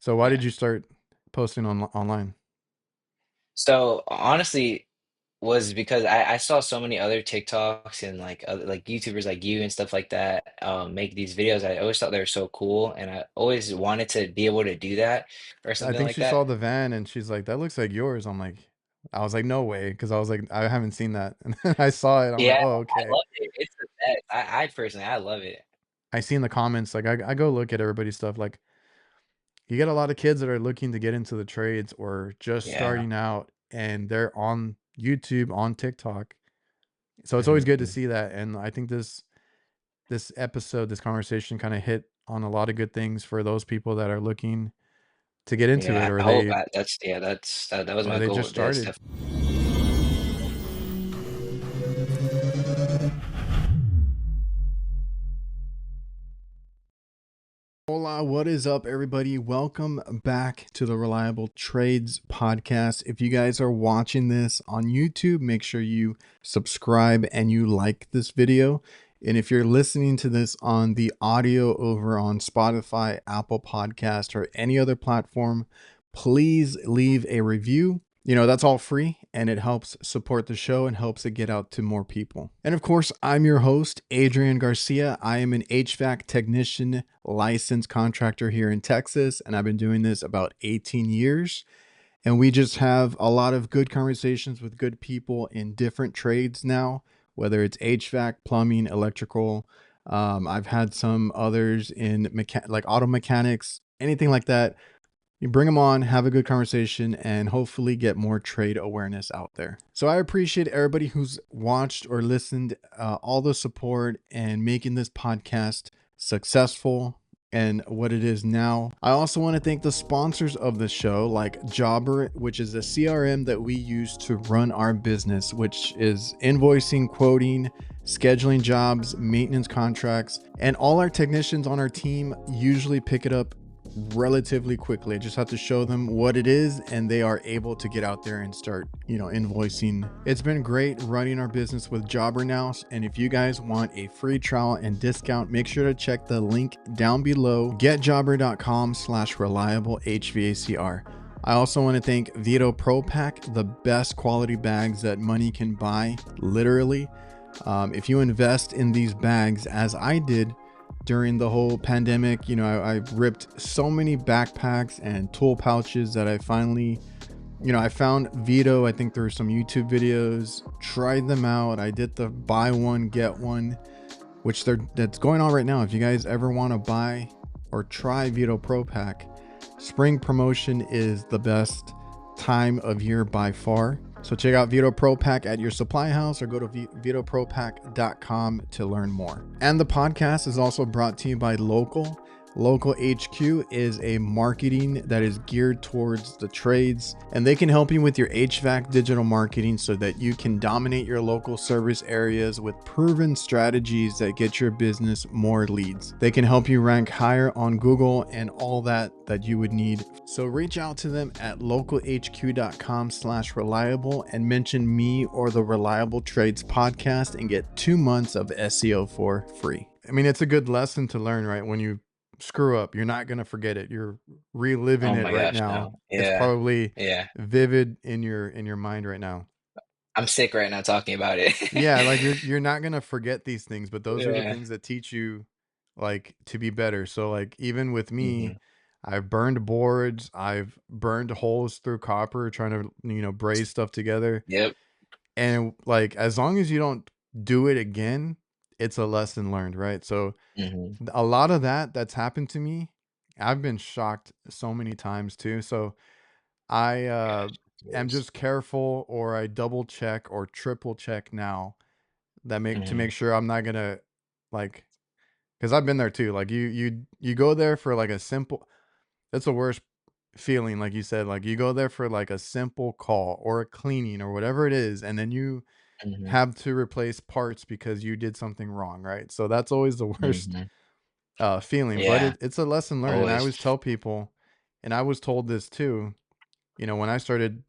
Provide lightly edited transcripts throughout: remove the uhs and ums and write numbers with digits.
So why Yeah. did you start posting online? So honestly, was because I saw so many other TikToks and like other like YouTubers like you and stuff like that make these videos. I always thought they were so cool, and I always wanted to be able to do that or I something think like she saw that. the van and she's like, "That looks like yours." I was like, "No way," because I was like, "I haven't seen that." And then I saw it. I'm like, Yeah, "Oh, I okay." love it. It's the best. I personally I love it. I see in the comments, like I go look at everybody's stuff. Like you get a lot of kids that are looking to get into the trades or just Yeah. starting out, and they're on YouTube, on TikTok. So it's always good to Mhm. see that. And I think this episode, this conversation, kind of hit on a lot of good things for those people that are looking to get into it, Yeah, I hope that's yeah, that was or my they goal. just That's started. definitely. Hola, what is up, everybody? Welcome back to the Reliable Trades podcast. If you guys are watching this on YouTube, make sure you subscribe and you like this video. And if you're listening to this on the audio over on Spotify, Apple Podcast, or any other platform, please leave a review. That's all free and it helps support the show and helps it get out to more people. And of course, I'm your host, Adrian Garcia. I am an HVAC technician, licensed contractor here in Texas, and I've been doing this about 18 years. And we just have a lot of good conversations with good people in different trades now, whether it's HVAC, plumbing, electrical. I've had some others in like auto mechanics, anything like that. You bring them on, have a good conversation, and hopefully get more trade awareness out there. So I appreciate everybody who's watched or listened, all the support and making this podcast successful and what it is now. I also want to thank the sponsors of the show, like Jobber, which is a CRM that we use to run our business, which is invoicing, quoting, scheduling jobs, maintenance contracts, and all our technicians on our team usually pick it up relatively quickly. I just have to show them what it is and they are able to get out there and start, invoicing. It's been great running our business with Jobber now. And if you guys want a free trial and discount, make sure to check the link down below, getjobber.com/reliable HVACR. I also want to thank VETO Pro Pack, the best quality bags that money can buy, literally. If you invest in these bags, as I did, during the whole pandemic, I ripped so many backpacks and tool pouches that I finally, I found VETO, I think there were some YouTube videos, tried them out. I did the buy one, get one, which that's going on right now. If you guys ever want to buy or try VETO Pro Pack, spring promotion is the best time of year by far. So check out VETO Pro Pack at your supply house or go to vetopropack.com to learn more. And the podcast is also brought to you by LOKAL. LOKAL HQ is a marketing that is geared towards the trades, and they can help you with your HVAC digital marketing so that you can dominate your local service areas with proven strategies that get your business more leads. They can help you rank higher on Google and all that you would need. So reach out to them at localhq.com/reliable and mention me or the Reliable Trades podcast and get 2 months of SEO for free. I mean, it's a good lesson to learn, right? When you screw up, you're not going to forget it. You're reliving Oh it my right gosh, now. no. It's Yeah. probably Yeah. vivid in your mind right now. I'm sick right now talking about it. Yeah, like you're not going to forget these things, but those are the Yeah. things that teach you like to be better. So like even with me, Mhm. I've burned boards, I've burned holes through copper trying to, braze stuff together. Yep. And like as long as you don't do it again, it's a lesson learned, right? So Mhm. a lot of that's happened to me. I've been shocked so many times too. So I Gosh. am Yes. just careful, or I double check or triple check now that make Mhm. sure I'm not gonna like, because I've been there too. Like you go there for like a simple, that's the worst feeling, like you said, like you go there for like a simple call or a cleaning or whatever it is, and then you Mhm. have to replace parts because you did something wrong, right? So that's always the worst Mhm. feeling, but Yeah, it's a lesson learned. And I always. always tell people, and I was told this too, when I started,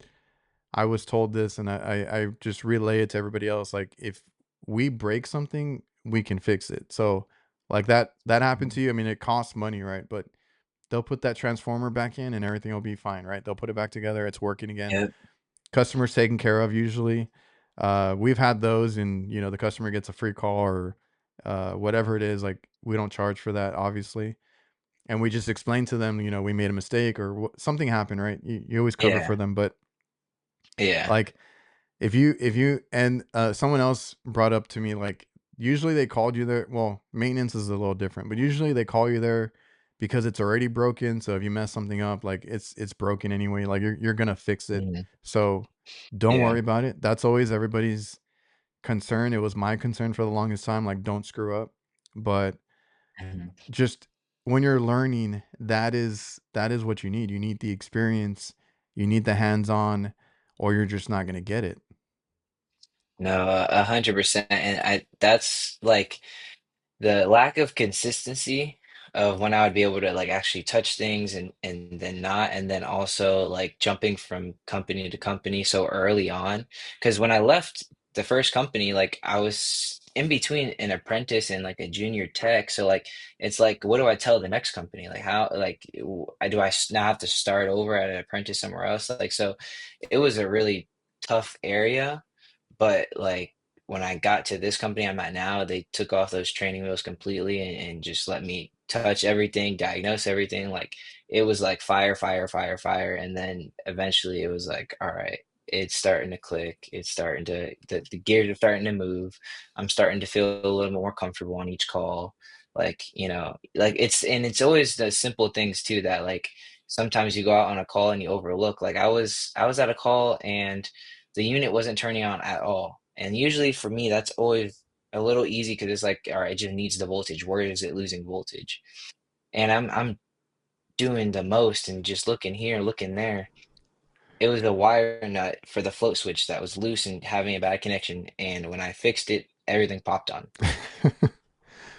I was told this, and I just relay it to everybody else. Like if we break something, we can fix it. So like that happened Mhm. to you. I mean, it costs money, right? But they'll put that transformer back in and everything will be fine, right? They'll put it back together, it's working again. Yep. Customers taken care of usually. We've had those, and the customer gets a free call or whatever it is. Like, we don't charge for that, obviously, and we just explain to them, we made a mistake or something happened, right? You always cover Yeah. for them, but Yeah. like if you and someone else brought up to me, like, usually they called you there. Well, maintenance is a little different, but usually they call you there because it's already broken. So if you mess something up, like, it's broken anyway, like you're gonna fix it. Mhm. So don't Yeah. worry about it. That's always everybody's concern. It was my concern for the longest time, like, don't screw up. But Mhm. just when you're learning, that is what you need. You need the experience, you need the hands-on, or you're just not gonna get it. No, 100%. And that's like the lack of consistency of when I would be able to like actually touch things and then not, and then also like jumping from company to company so early on. Because when I left the first company, like I was in between an apprentice and like a junior tech. So like it's like, what do I tell the next company? Like how like do I now have to start over at an apprentice somewhere else? Like so, it was a really tough area, but like when I got to this company I'm at now, they took off those training wheels completely and just let me touch everything, diagnose everything. Like it was like fire, fire, fire, fire. And then eventually it was like, all right, it's starting to click. It's starting to, the gears are starting to move. I'm starting to feel a little more comfortable on each call. Like, like and it's always the simple things too that like sometimes you go out on a call and you overlook. Like I was at a call and the unit wasn't turning on at all. And usually for me, that's always a little easy because it's like, all right, it just needs the voltage. Where is it losing voltage? And I'm doing the most and just looking here, looking there. It was a wire nut for the float switch that was loose and having a bad connection. And when I fixed it, everything popped on.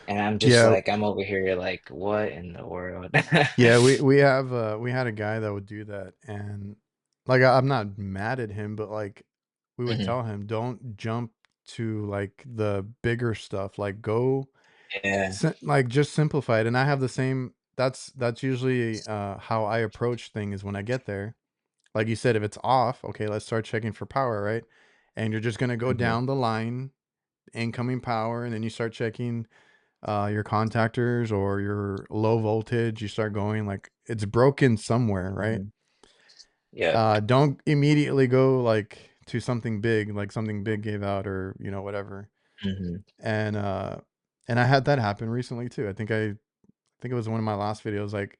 And I'm just Yeah, like, I'm over here like, what in the world? yeah, we had a guy that would do that, and like, I'm not mad at him, but like, we would Mhm. tell him, don't jump to like the bigger stuff. Like, go Yeah. like, just simplify it. And I have the same. That's usually how I approach things when I get there. Like you said, if it's off, okay, let's start checking for power, right? And you're just gonna go Hmm. down the line, incoming power, and then you start checking your contactors or your low voltage. You start going, like, it's broken somewhere, right? Hmm. Yep. Don't immediately go like to something big, like something big gave out or whatever. Hmm. And I had that happen recently too. I think it was one of my last videos. Like,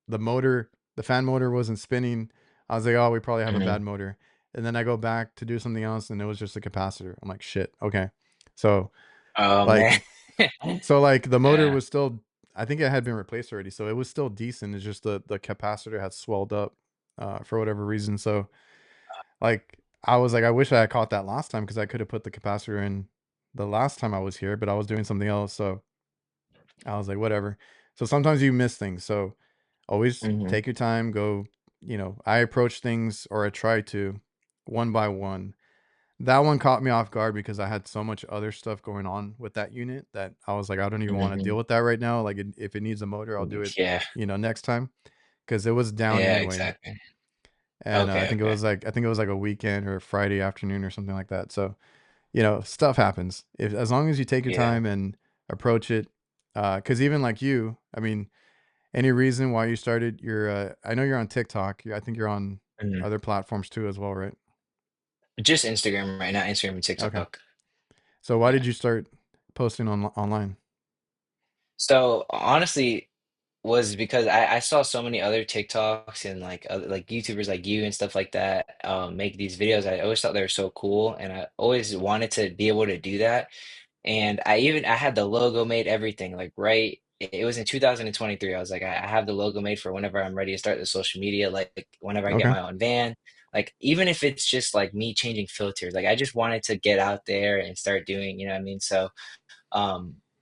the fan motor wasn't spinning. I was like, oh, we probably have a Hmm. bad motor. And then I go back to do something else, and it was just a capacitor. I'm like, shit, okay. So Oh man. like like the motor Yeah. was still, I think it had been replaced already, so it was still decent. It's just the capacitor had swelled up for whatever reason. So like, I was like, I wish I had caught that last time because I could have put the capacitor in the last time I was here, but I was doing something else. So I was like, whatever. So sometimes you miss things. So always Hmm. take your time. Go. I approach things, or I try to, one by one. That one caught me off guard because I had so much other stuff going on with that unit that I was like, I don't even want to deal Hmm. with that right now. Like, if it needs a motor, I'll do it, Yeah. next time, because it was down Yeah, anyway. exactly. And Okay, okay. I think it was like a weekend or a Friday afternoon or something like that. So stuff happens. If As long as you take your Yeah. time and approach it, because even like you, I mean, any reason why you started your? I know you're on TikTok. I think you're on Mhm. other platforms too, as well, right? Just Instagram right now, Instagram and Okay. TikTok. So why Yeah. did you start posting online? So honestly, was because I saw so many other TikToks and like other, like YouTubers like you and stuff like that make these videos. I always thought they were so cool, and I always wanted to be able to do that. And I had the logo made, everything like right. It was in 2023. I was like, I have the logo made for whenever I'm ready to start the social media. Like whenever I get Okay. my own van, like even if it's just like me changing filters, like I just wanted to get out there and start doing. You know what I mean? So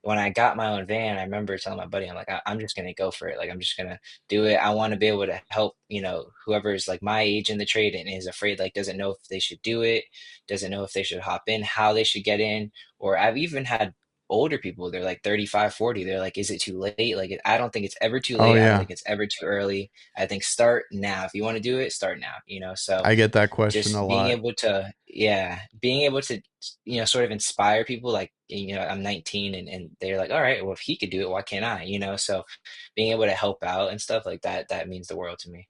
when I got my own van, I remember telling my buddy, I'm like, I'm just gonna go for it. Like, I'm just gonna do it. I want to be able to help, whoever's like my age in the trade and is afraid, like, doesn't know if they should do it, doesn't know if they should hop in, how they should get in. Or I've even had older people. They're like 35, 40. They're like, is it too late? Like, I don't think it's ever too Oh late. I don't yeah. think it's ever too early. I think start now. If you want to do it, start now, you know? So I get that question a just being lot. able to, yeah, being able to, sort of inspire people like, I'm 19 and they're like, all right, well, if he could do it, why can't I? So being able to help out and stuff like that, that means the world to me.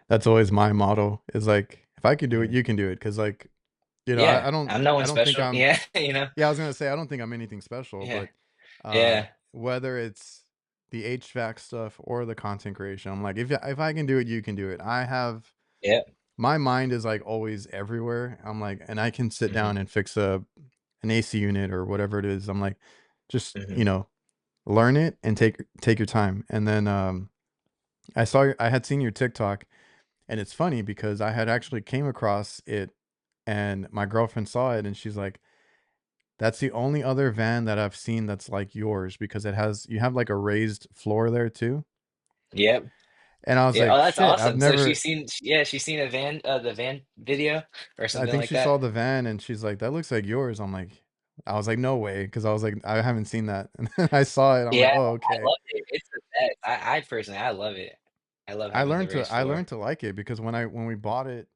That's always my motto is like, if I can do it, Mhm. you can do it. Cause like, Yeah, I'm no I one don't think special. I'm, Yeah, yeah, I was going to say, I don't think I'm anything special, yeah, but, uh, yeah, whether it's the HVAC stuff or the content creation, I'm like, if I can do it, you can do it. I have, yeah. my mind is like always everywhere. I'm like, and I can sit Hmm. down and fix an AC unit or whatever it is. I'm like, just, Hmm. learn it and take your time. And then, I had seen your TikTok. And it's funny because I had actually came across it and my girlfriend saw it and she's like, "That's the only other van that I've seen that's like yours because you have like a raised floor there too." Yep. And I was Yeah. Oh, like, that's "Shit, I've awesome. So never." she's seen the van video or I something think like she that. saw the van and she's like, "That looks like yours." I was like, "No way," because I was like, "I haven't seen that." And then I saw it. I'm Yeah, like, "Oh, I okay." love it. It's the best. I personally, I love it. I love having the raised I floor. learned to like it because when we bought it,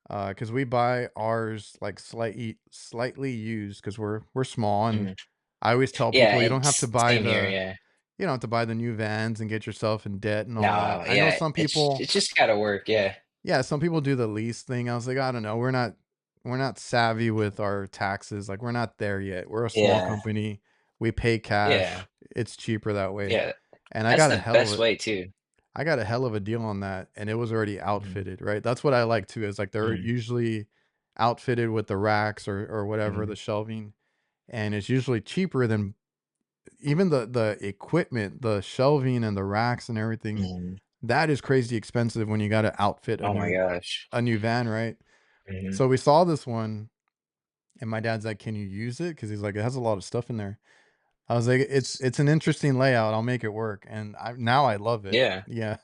because we buy ours like slightly used because we're small, and Mhm. I always tell Yeah, people it's same here. Yeah. you don't have to buy the new vans and get yourself in debt and all that. No, I know yeah, some people, it's just gotta work. Yeah. yeah, some people do the lease thing. I was like, I don't know, we're not savvy with our taxes. Like we're not there yet. We're a small Yeah. company. We pay Yeah. cash. It's cheaper that way. Yeah. And That's the best way too. I got a hell of a deal on that, and it was already Mhm. outfitted, right? That's what I like too, is like they're Mhm. usually outfitted with the racks or whatever, Mhm. the shelving, and it's usually cheaper than even the equipment, the shelving and the racks and everything. Mhm. That is crazy expensive when you got to outfit Oh my gosh. a new van, right? Mhm. So we saw this one, and my dad's like, "Can you use it?" Because he's like, "It has a lot of stuff in there." I was like, It's an interesting layout. I'll make it work," and I love it. Yeah. Yeah,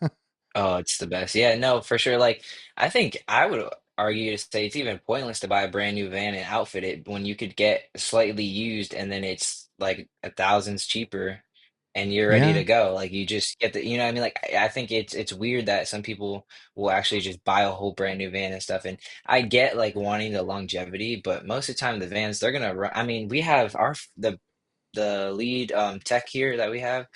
Oh, it's the best. Yeah, no, for sure. Like, I think I would argue to say it's even pointless to buy a brand new van and outfit it when you could get slightly used and then it's like a thousands cheaper and you're ready yeah. to go. Like you just get the, what I mean? Like I think it's weird that some people will actually just buy a whole brand new van and stuff. And I get like wanting the longevity, but most of the time the vans they're gonna run. I mean, we have the lead tech here that we have,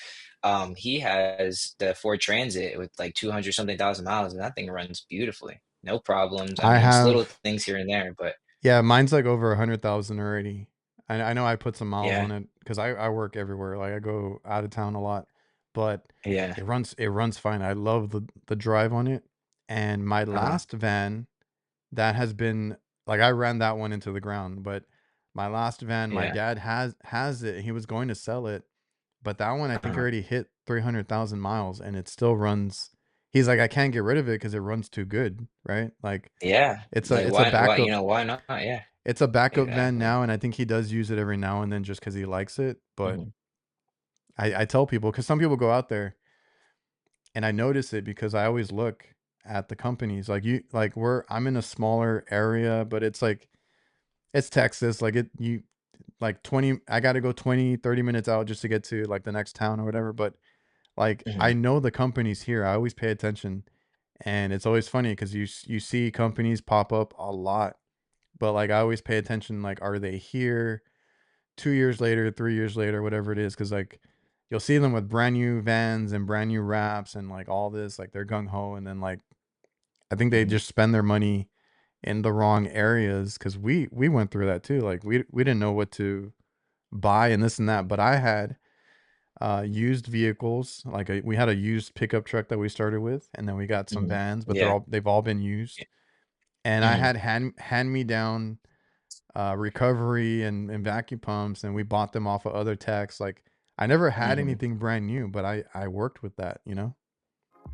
he has the Ford Transit with like 200 something thousand miles, and that thing runs beautifully. No problems. I I mean, it's little have things here and there, but Yeah, mine's like over 100,000 already. I know I put some miles yeah, on it because I work everywhere. Like I go out of town a lot, but yeah, it runs fine. I love the drive on it. And my uh-huh, last van that has been like I ran that one into the ground, but my last van, my yeah, dad has it. He was going to sell it, but that one I think uh-huh, already hit 300,000 miles and it still runs. He's like, I can't get rid of it because it runs too good, right? Like yeah. Like backup why not? Yeah, it's a backup van exactly. now, and I think he does use it every now and then just because he likes it. But Hmm. I tell people because some people go out there, and I notice it because I always look at the companies. I'm in a smaller area, but it's like it's Texas. Like it you like 20. I got to go 20, 30 minutes out just to get to like the next town or whatever. But like I Hmm. know the companies here. I always pay attention, and it's always funny because you see companies pop up a lot. But like I always pay attention. Like, are they here? 2 years later, 3 years later, whatever it is, because like you'll see them with brand new vans and brand new wraps and like all this, like they're gung ho, and then like I think they Hmm. just spend their money in the wrong areas because we went through that too. Like we didn't know what to buy and this and that, but I had used vehicles like we had a used pickup truck that we started with, and then we got some Hmm. vans, but Yeah. they've all been used, and I Hmm. had hand me down recovery and vacuum pumps, and we bought them off of other techs. Like I never had Hmm. anything brand new, but I worked with that, you know.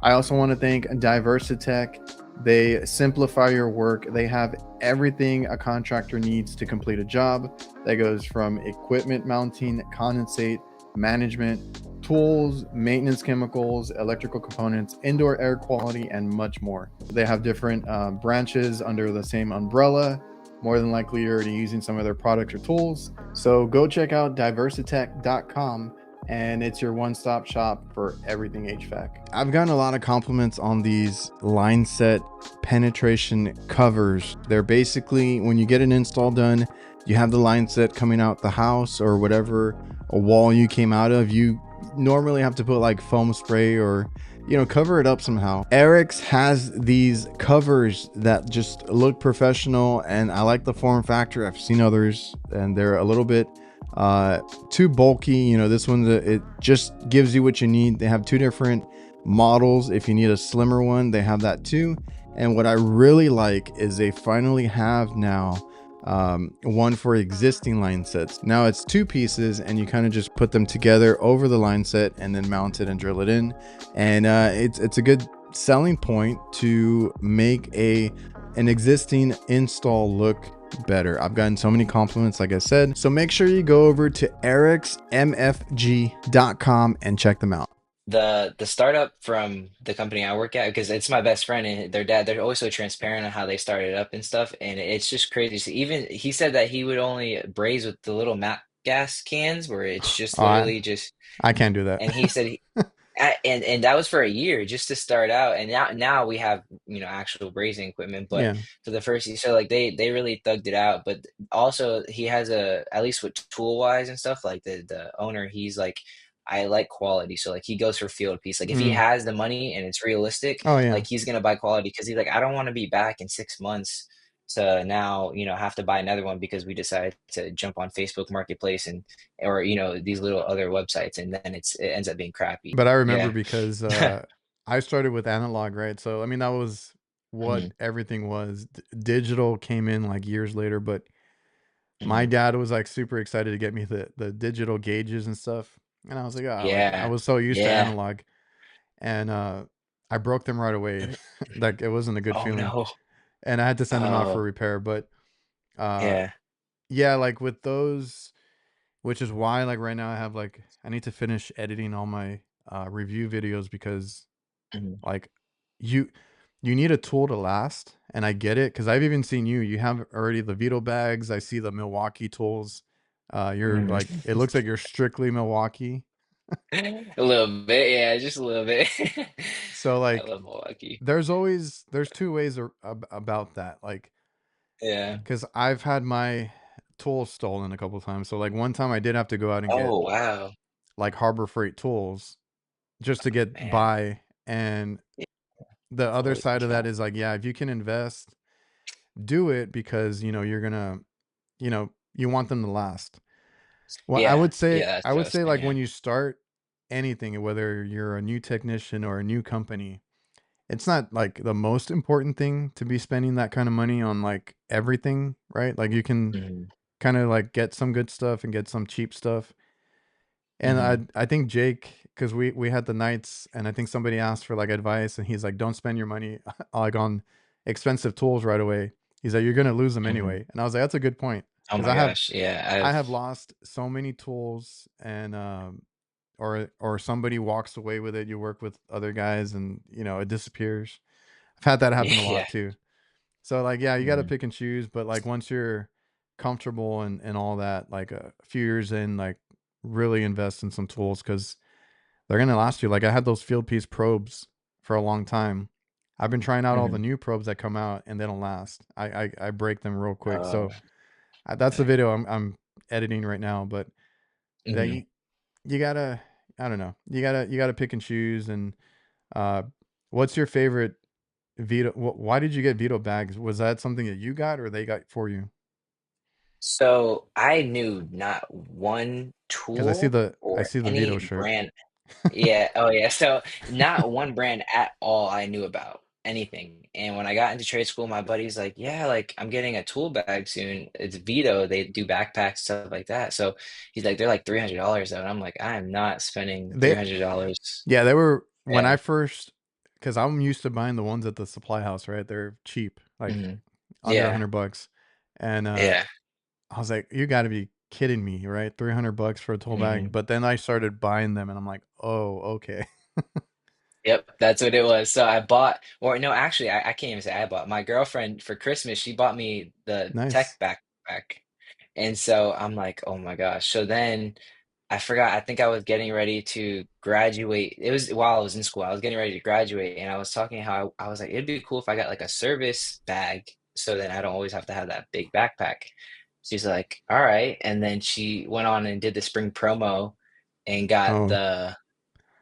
I also want to thank DIVERSITECH. They simplify your work. They have everything a contractor needs to complete a job. That goes from equipment mounting, condensate, management, tools, maintenance chemicals, electrical components, indoor air quality, and much more. They have different branches under the same umbrella. more than likely you're already using some of their products or tools. So go check out diversitech.com, and it's your one-stop shop for everything HVAC. I've gotten a lot of compliments on these line set penetration covers. They're basically, when you get an install done, you have the line set coming out the house or whatever a wall you came out of, you normally have to put like foam spray or cover it up somehow. AIREX has these covers that just look professional, and I like the form factor. I've seen others and they're a little bit too bulky. This one, it just gives you what you need. They have two different models. If you need a slimmer one, they have that too. And what I really like is they finally have now one for existing line sets. Now it's two pieces, and you kind of just put them together over the line set and then mount it and drill it in. And it's a good selling point to make an existing install look better. I've gotten so many compliments, like I said. So make sure you go over to airexmfg.com and check them out. The startup from the company I work at, because it's my best friend and their dad, they're always so transparent on how they started up and stuff, and it's just crazy. So even he said that he would only braise with the little MAP gas cans, where it's just I literally just, I can't do that. and he said and that was for a year just to start out, and now we have actual brazing equipment, but Yeah. for the first year, so like they really thugged it out. But also he has at least with tool wise and stuff, like the owner, he's like, I like quality, so like he goes for field piece. Like if he Mm. has the money and it's realistic, Oh yeah. like he's gonna buy quality, because he's like, I don't want to be back in 6 months to now have to buy another one because we decided to jump on Facebook Marketplace and or these little other websites, and then it ends up being crappy. But I remember Yeah. because I started with analog, right? So I mean that was what Hmm. everything was. Digital came in like years later, but my Hmm. dad was like super excited to get me the digital gauges and stuff. And I was like, oh, like I Yeah. was so used to Yeah. analog, and I broke them right away. Like it wasn't a good Oh feeling. no. And I had to send them out for Oh repair, but uh yeah. yeah, like with those, which is why like right now I need to finish editing all my review videos, because Hmm. like you you need a tool to last, and I get it, because I've even seen you have already the VETO bags. I see the Milwaukee tools. You're Hmm. like, it looks like you're strictly Milwaukee. A little bit, yeah, just a little bit. So I like love Milwaukee. there's two ways about that, like Yeah. because I've had my tools stolen a couple times. So like one time I did have to go out and get Oh wow. like Harbor Freight tools just to get Man. by. And Yeah, the other holy side of cow. that is like, yeah, if you can invest, do it, because you're gonna, you want them to last. Well, I Yeah. would say, Yeah, that's what I was saying. like Yeah. when you start anything, whether you're a new technician or a new company, it's not like the most important thing to be spending that kind of money on like everything, right? Like you can Hmm. kind of like get some good stuff and get some cheap stuff. And Hmm. I think Jake, because we had the nights, and I think somebody asked for like advice, and he's like, don't spend your money like on expensive tools right away. He's like, you're gonna lose them Hmm. anyway. And I was like, that's a good point, Oh because my gosh. Yeah. I I've. have lost so many tools, and or somebody walks away with it. You work with other guys, and it disappears. I've had that happen a Yeah. lot too. So like, yeah, you got to Hmm. pick and choose, but like once you're comfortable and all that, like a few years in, like really invest in some tools, because they're gonna last you. Like I had those field piece probes for a long time. I've been trying out all the Hmm. new probes that come out, and they don't last. I break them real quick. Oh. So that's the Okay. video I'm editing right now. But that Hmm. you gotta, I don't know, you gotta pick and choose. And uh, what's your favorite Veto? Why did you get Veto bags? Was that something that you got or they got for you? So I knew not one Because tool I or see the Veto any shirt. brand. Yeah. Oh, yeah. So not one brand at all I knew about anything. And when I got into trade school, my buddy's like, "Yeah, like I'm getting a tool bag soon. It's Vito. They do backpacks, stuff like that." So he's like, "They're like $300 though," and I'm like, "I am not spending They $300." Yeah, they were when Yeah. I first, because I'm used to buying the ones at the supply house, right? They're cheap, like Hmm. under a Yeah. hundred bucks. And Yeah. I was like, you got to be kidding me, right? 300 bucks for a tool bag. Hmm. But then I started buying them, and I'm like, oh, okay. Yep, that's what it was. So I bought, or no, actually, I can't even say I bought. My girlfriend for Christmas, she bought me the Nice. tech backpack. And so I'm like, oh my gosh. So then I forgot, I think I was getting ready to graduate. It was while I was in school, I was getting ready to graduate, and I was talking how I was like, it'd be cool if I got like a service bag so then I don't always have to have that big backpack. She's like, all right. And then she went on and did the spring promo and got Oh,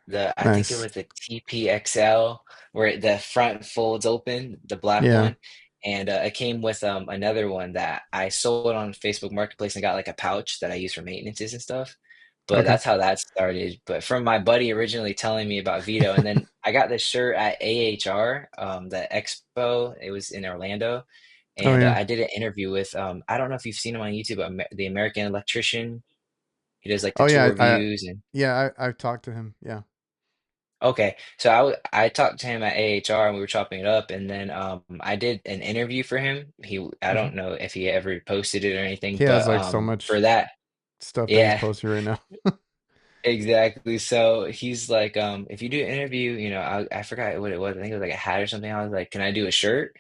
the I think it nice. was the TPXL where the front folds open, the black Yeah. one. And it came with another one that I sold on Facebook Marketplace and got like a pouch that I use for maintenances and stuff. But Okay. that's how that started. But from my buddy originally telling me about VETO, and then I got this shirt at AHR, the expo. It was in Orlando, Oh and yeah. I did an interview with I don't know if you've seen him on YouTube, the American Electrician. He does like the Oh tool yeah. reviews and Yeah. I've talked to him. Yeah. okay, so I talked to him at AHR and we were chopping it up, and then I did an interview for him. I Hmm. don't know if he ever posted it or anything, He has but like so for much that, stuff that he's yeah, posting right now. exactly. So he's like, if you do an interview, I forgot what it was. I think it was like a hat or something. I was like, can I do a shirt?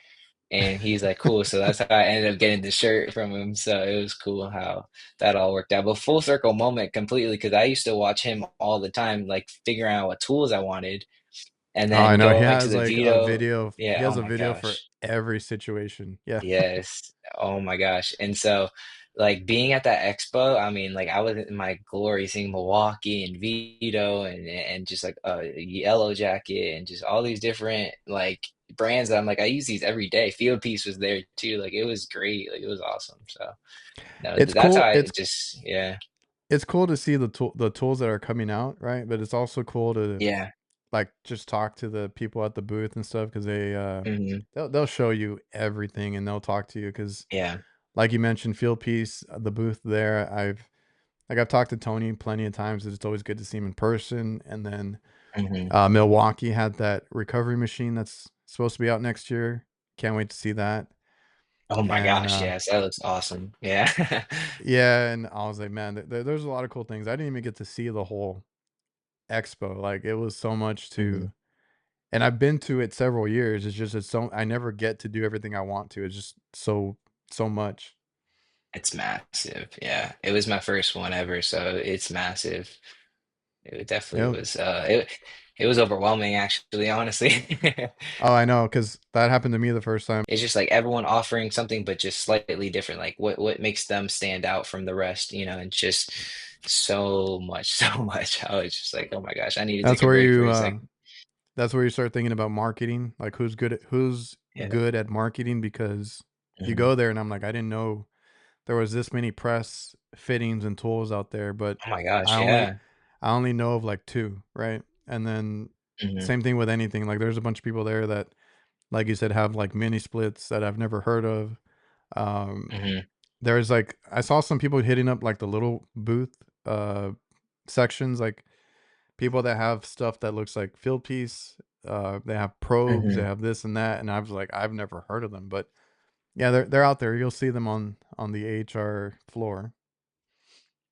And he's like, cool. So that's how I ended up getting the shirt from him. So it was cool how that all worked out. But full circle moment completely because I used to watch him all the time, like figuring out what tools I wanted and Oh, I then know. He going to has the like a veto. video. He Yeah, oh has a my video for gosh. every situation. Yeah. Yes. Oh my gosh. And so like being at that expo, I mean, like I was in my glory seeing Milwaukee and Vito and just like a Yellow Jacket and just all these different like brands that I'm like I use these every day. Field Piece was there too. Like it was great. Like it was awesome. So no, It's that's how cool. I just yeah. It's cool to see the tools that are coming out, right? But it's also cool to Yeah. like just talk to the people at the booth and stuff because Hmm. they'll show you everything and they'll talk to you because Yeah. like you mentioned, Field Piece, the booth there. I've talked to Tony plenty of times. It's always good to see him in person. And then Hmm. Milwaukee had that recovery machine that's supposed to be out next year. Can't wait to see that. Oh my And gosh, yes, that looks awesome. Yeah. yeah, and I was like, man, there's a lot of cool things. I didn't even get to see the whole expo. Like it was so much Hmm. to, and I've been to it several years. It's so I never get to do everything I want to. It's just so much. It's massive. Yeah. It was my first one ever, so it's massive. It definitely Yep. was it was overwhelming actually, honestly. Oh, I know, because that happened to me the first time. It's just like everyone offering something but just slightly different. Like what makes them stand out from the rest, and just so much, so much. I was just like, oh my gosh, I need to That's take a where break for you a second. that's where you start thinking about marketing, like who's Yeah. good at marketing because you Mhm. go there and I'm like, I didn't know there was this many press fittings and tools out there, but Oh my I gosh, only yeah. I only know of like two, right? And then Hmm. same thing with anything. Like there's a bunch of people there that, like you said, have like mini splits that I've never heard of. Um, Hmm. there's like I saw some people hitting up like the little booth sections, like people that have stuff that looks like field piece. They have probes, they Hmm. have this and that, and I was like, I've never heard of them, but yeah, they're out there. You'll see them on the HR floor.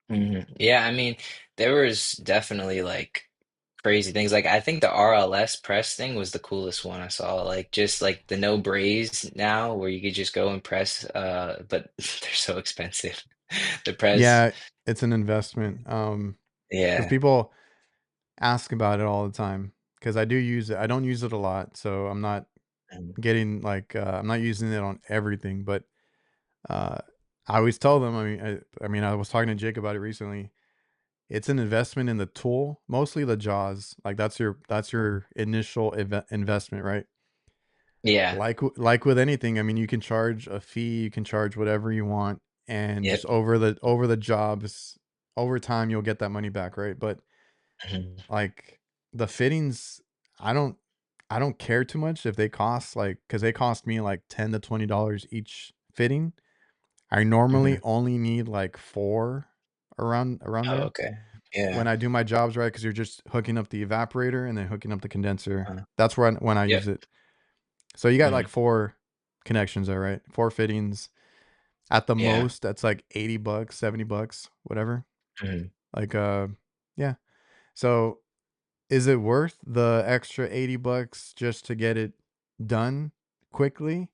Hmm. Yeah, I mean, there was definitely like crazy things. Like I think the RLS press thing was the coolest one I saw. Like just like the no braze now where you could just go and press but they're so expensive. The press. Yeah, it's an investment. Because Yeah. people ask about it all the time. Because I do use it. I don't use it a lot, so I'm not Mhm. getting like I'm not using it on everything. But uh, I always tell them. I mean, I was talking to Jake about it recently. It's an investment in the tool, mostly the jaws. Like that's your initial investment, right? Yeah. Like with anything, I mean, you can charge a fee, you can charge whatever you want, and just Yep. over the jobs, over time, you'll get that money back, right? But Mhm. like the fittings, I don't I don't care too much if they cost like because they cost me like $10 to $20 each fitting. I normally Mhm. only need like four around Oh, there okay. Yeah. when I do my jobs right because you're just hooking up the evaporator and then hooking up the condenser. Uh, That's when I yep. use it. So you got like Mhm. four connections there, right? Four fittings. At the Yeah. most, that's like $80, $70, whatever. Mhm. Like yeah. So is it worth the extra 80 bucks just to get it done quickly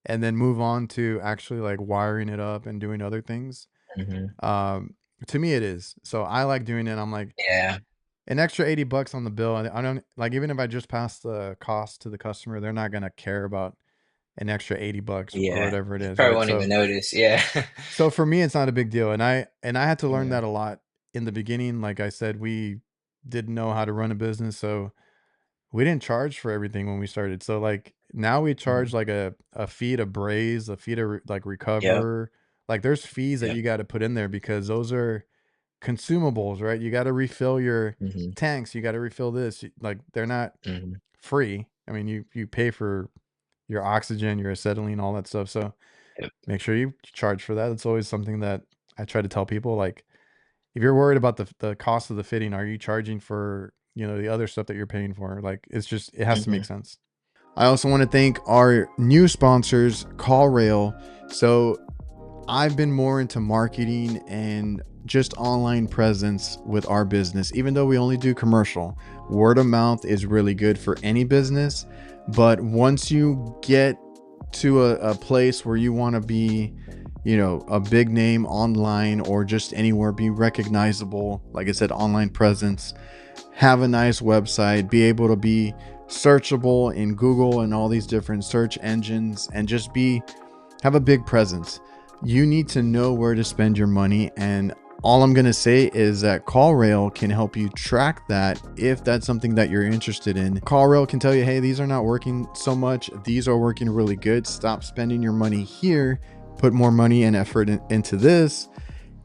and then move on to actually like wiring it up and doing other things? Hmm. Um, to me, it is. So I like doing it. I'm like, Yeah. an extra 80 bucks on the bill. I don't like, even if I just pass the cost to the customer, they're not going to care about an extra 80 bucks or Yeah. whatever it is. Probably Right. won't even notice. Yeah. So for me, it's not a big deal. And I had to learn Mhm. that a lot in the beginning. Like I said, we didn't know how to run a business. So we didn't charge for everything when we started. So like now we Mhm. charge like a fee to braze, a fee to like Yep. recover. Like there's fees that Yep. you got to put in there because those are consumables, right? You got to refill your Hmm. tanks. You got to refill this. Like they're not Hmm. free. I mean, you pay for your oxygen, your acetylene, all that stuff. So Yep. make sure you charge for that. It's always something that I try to tell people. Like if you're worried about the cost of the fitting, are you charging for, the other stuff that you're paying for? Like it's just, it has to make Hmm. sense. I also want to thank our new sponsors, CallRail. So I've been more into marketing and just online presence with our business, even though we only do commercial. Word of mouth is really good for any business. But once you get to a place where you want to be, a big name online or just anywhere, be recognizable, like I said, online presence, have a nice website, be able to be searchable in Google and all these different search engines, and just have a big presence. You need to know where to spend your money. And all I'm going to say is that CallRail can help you track that if that's something that you're interested in. CallRail can tell you, hey, these are not working so much. These are working really good. Stop spending your money here. Put more money and effort into this,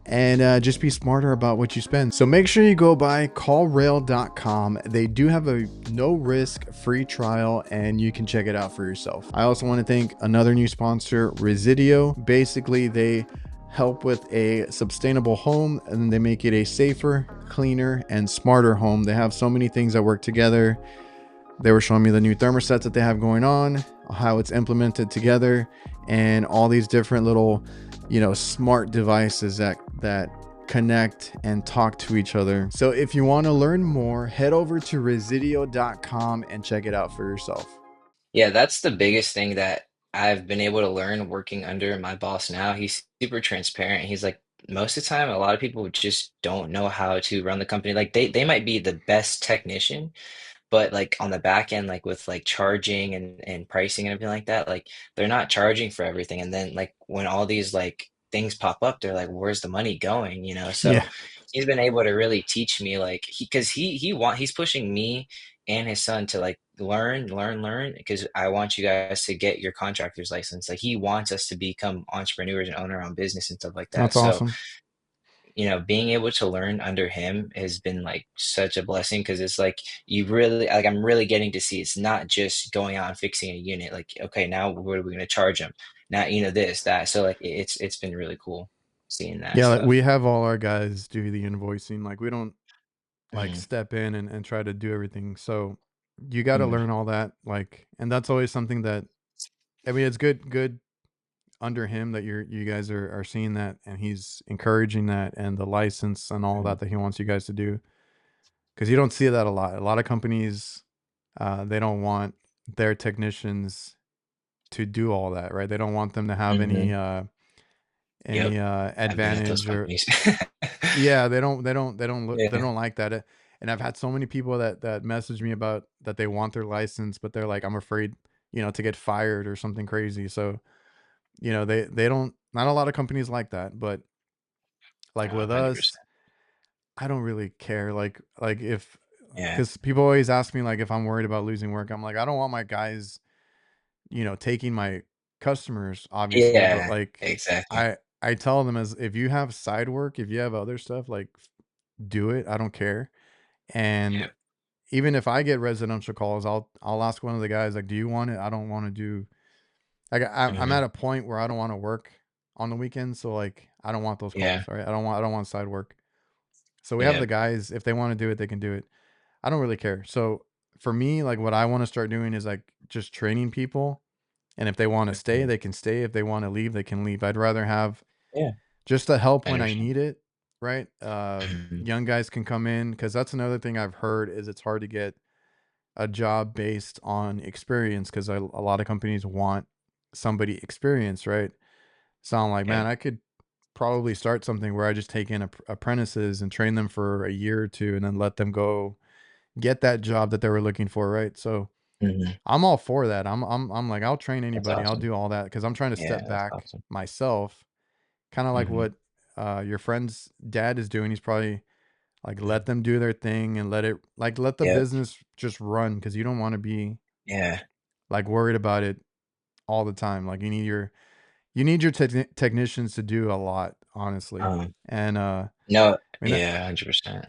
and just be smarter about what you spend. So make sure you go by callrail.com. They do have a no risk free trial and you can check it out for yourself. I also want to thank another new sponsor, Residio. Basically, they help with a sustainable home and they make it a safer, cleaner, and smarter home. They have so many things that work together. They were showing me the new thermostats that they have going on, how it's implemented together, and all these different little, smart devices that connect and talk to each other. So if you want to learn more, head over to residio.com and check it out for yourself. Yeah, that's the biggest thing that I've been able to learn working under my boss now. He's super transparent. He's like, most of the time, a lot of people just don't know how to run the company. Like they might be the best technician, but like on the back end, like with like charging and pricing and everything like that, like they're not charging for everything. And then like when all these like things pop up, they're like, where's the money going? Yeah. So he's been able to really teach me like he's pushing me and his son to like learn because I want you guys to get your contractor's license. Like he wants us to become entrepreneurs and own our own business and stuff like that. That's So awesome. being able to learn under him has been like such a blessing because it's like you really like I'm really getting to see it's not just going out and fixing a unit. Like, okay, now what are we going to charge him? Now, this, that. So like it's been really cool seeing that Yeah, like we stuff. have all our guys do the invoicing. Like we don't like Hmm. step in and try to do everything. So you got to Hmm. learn all that. Like, and that's always something that, I mean, it's good under him that you guys are seeing that and he's encouraging that and the license and all Hmm. that he wants you guys to do, because you don't see that a lot of companies, they don't want their technicians to do all that, right? They don't want them to have Hmm. Yep. any I've been at those advantage or, companies. yeah, they don't look, they Yeah. don't like that. And I've had so many people that message me about that they want their license but they're like, I'm afraid, to get fired or something crazy. So they don't, not a lot of companies like that, but like with us, 100%. I don't really care. Like if, Yeah. because people always ask me like if I'm worried about losing work. I'm like, I don't want my guys, taking my customers, obviously, but Yeah. like Exactly. I tell them, as if you have side work, if you have other stuff, like do it. I don't care. And Yep. even if I get residential calls, I'll ask one of the guys like, do you want it? I don't want to do, like I'm Hmm. at a point where I don't want to work on the weekends, so like I don't want those calls. Yeah. All right, I don't want side work. So we have the Yep. guys. If they want to do it, they can do it. I don't really care. So for me, like what I want to start doing is like just training people. And if they want to stay, Mhm. they can stay. If they want to leave, they can leave. I'd rather have Yeah. just the help when I 100%. need it right? Mhm. Young guys can come in because that's another thing I've heard is it's hard to get a job based on experience because a lot of companies want somebody experienced, right? So I'm like, Yeah. man, I could probably start something where I just take in apprentices and train them for a year or two and then let them go get that job that they were looking for, right? So Mhm. I'm all for that. I'm like, I'll train That's anybody. I'll awesome. do all that because I'm trying to Yeah, step that's back awesome. myself, kind of like Mhm. what your friend's dad is doing. He's probably like let Mhm. them do their thing and let the Yep. business just run because you don't want to be Yeah. like worried about it all the time. Like you need your technicians to do a lot, honestly. Um, And no, I mean, yeah, 100%.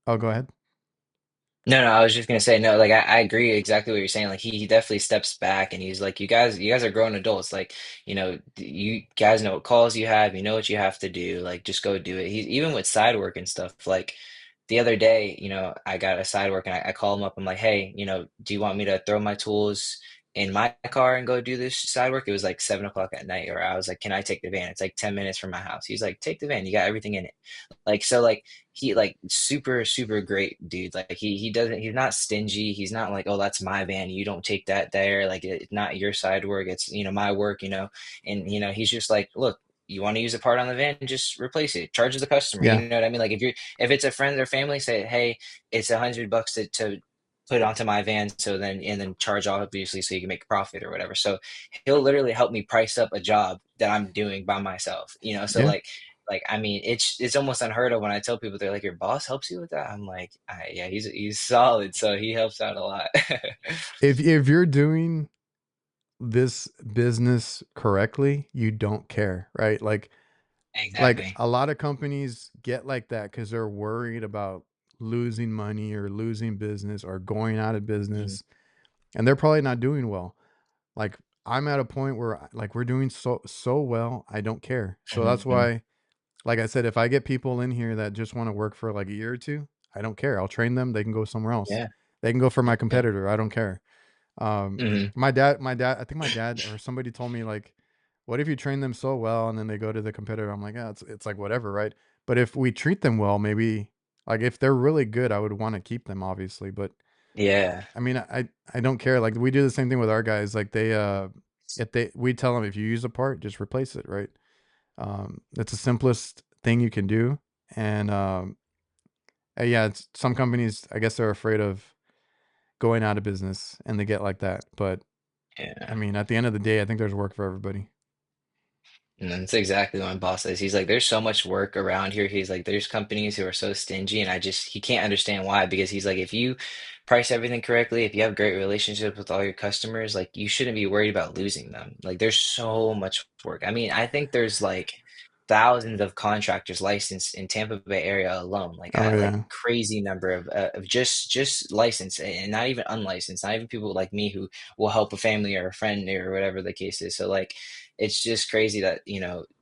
oh, go ahead. No, no, I was just gonna say no. Like I agree exactly what you're saying. Like he definitely steps back and he's like, you guys are grown adults. Like you guys know what calls you have. You know what you have to do. Like just go do it. He's even with side work and stuff. Like the other day, I got a side work and I call him up. I'm like, hey, do you want me to throw my tools in my car and go do this side work? It was like 7 o'clock at night, or I was like, can I take the van? It's like 10 minutes from my house. He's like, take the van. You got everything in it. Like so, like he like super super great dude. Like he doesn't he's not stingy. He's not like, oh, that's my van, you don't take that there. Like it's not your side work, it's my work. And he's just like, look, you want to use a part on the van, just replace it, charge the customer. Yeah. You know what I mean? Like if it's a friend or family, say, hey, it's $100 to put it onto my van, so then and then charge off obviously so you can make a profit or whatever. So he'll literally help me price up a job that I'm doing by myself. So Yeah. like, I mean, it's almost unheard of when I tell people, they're like, "Your boss helps you with that?" I'm like, "Yeah, he's solid, so he helps out a lot." If you're doing this business correctly, you don't care, right? Like Exactly. a lot of companies get like that because they're worried about losing money or losing business or going out of Mhm, business, and they're probably not doing well. Like I'm at a point where like we're doing so well, I don't care. So mhm, that's mhm. why, like I said, if I get people in here that just want to work for like a year or two, I don't care. I'll train them. They can go somewhere else. Yeah, They can go for my yeah. competitor. I don't care. Mhm. I think my dad or somebody told me like, what if you train them so well and then they go to the competitor? I'm like, yeah, it's like whatever, right? But if we treat them well, maybe like if they're really good, I would want to keep them, obviously. But Yeah, I mean, I don't care. Like we do the same thing with our guys. Like if we tell them if you use a part, just replace it, right? It's the simplest thing you can do. And yeah, some companies, I guess they're afraid of going out of business and they get like that. But I yeah. mean, at the end of the day, I think there's work for everybody. And that's exactly what my boss says. He's like, there's so much work around here. He's like, there's companies who are so stingy, and he can't understand why. Because he's like, if you price everything correctly, if you have great relationships with all your customers, like you shouldn't be worried about losing them. Like there's so much work. I mean, I think there's like thousands of contractors licensed in Tampa Bay area alone. Oh Like yeah. crazy number of just licensed and not even unlicensed, not even people like me who will help a family or a friend or whatever the case is. So like it's just crazy that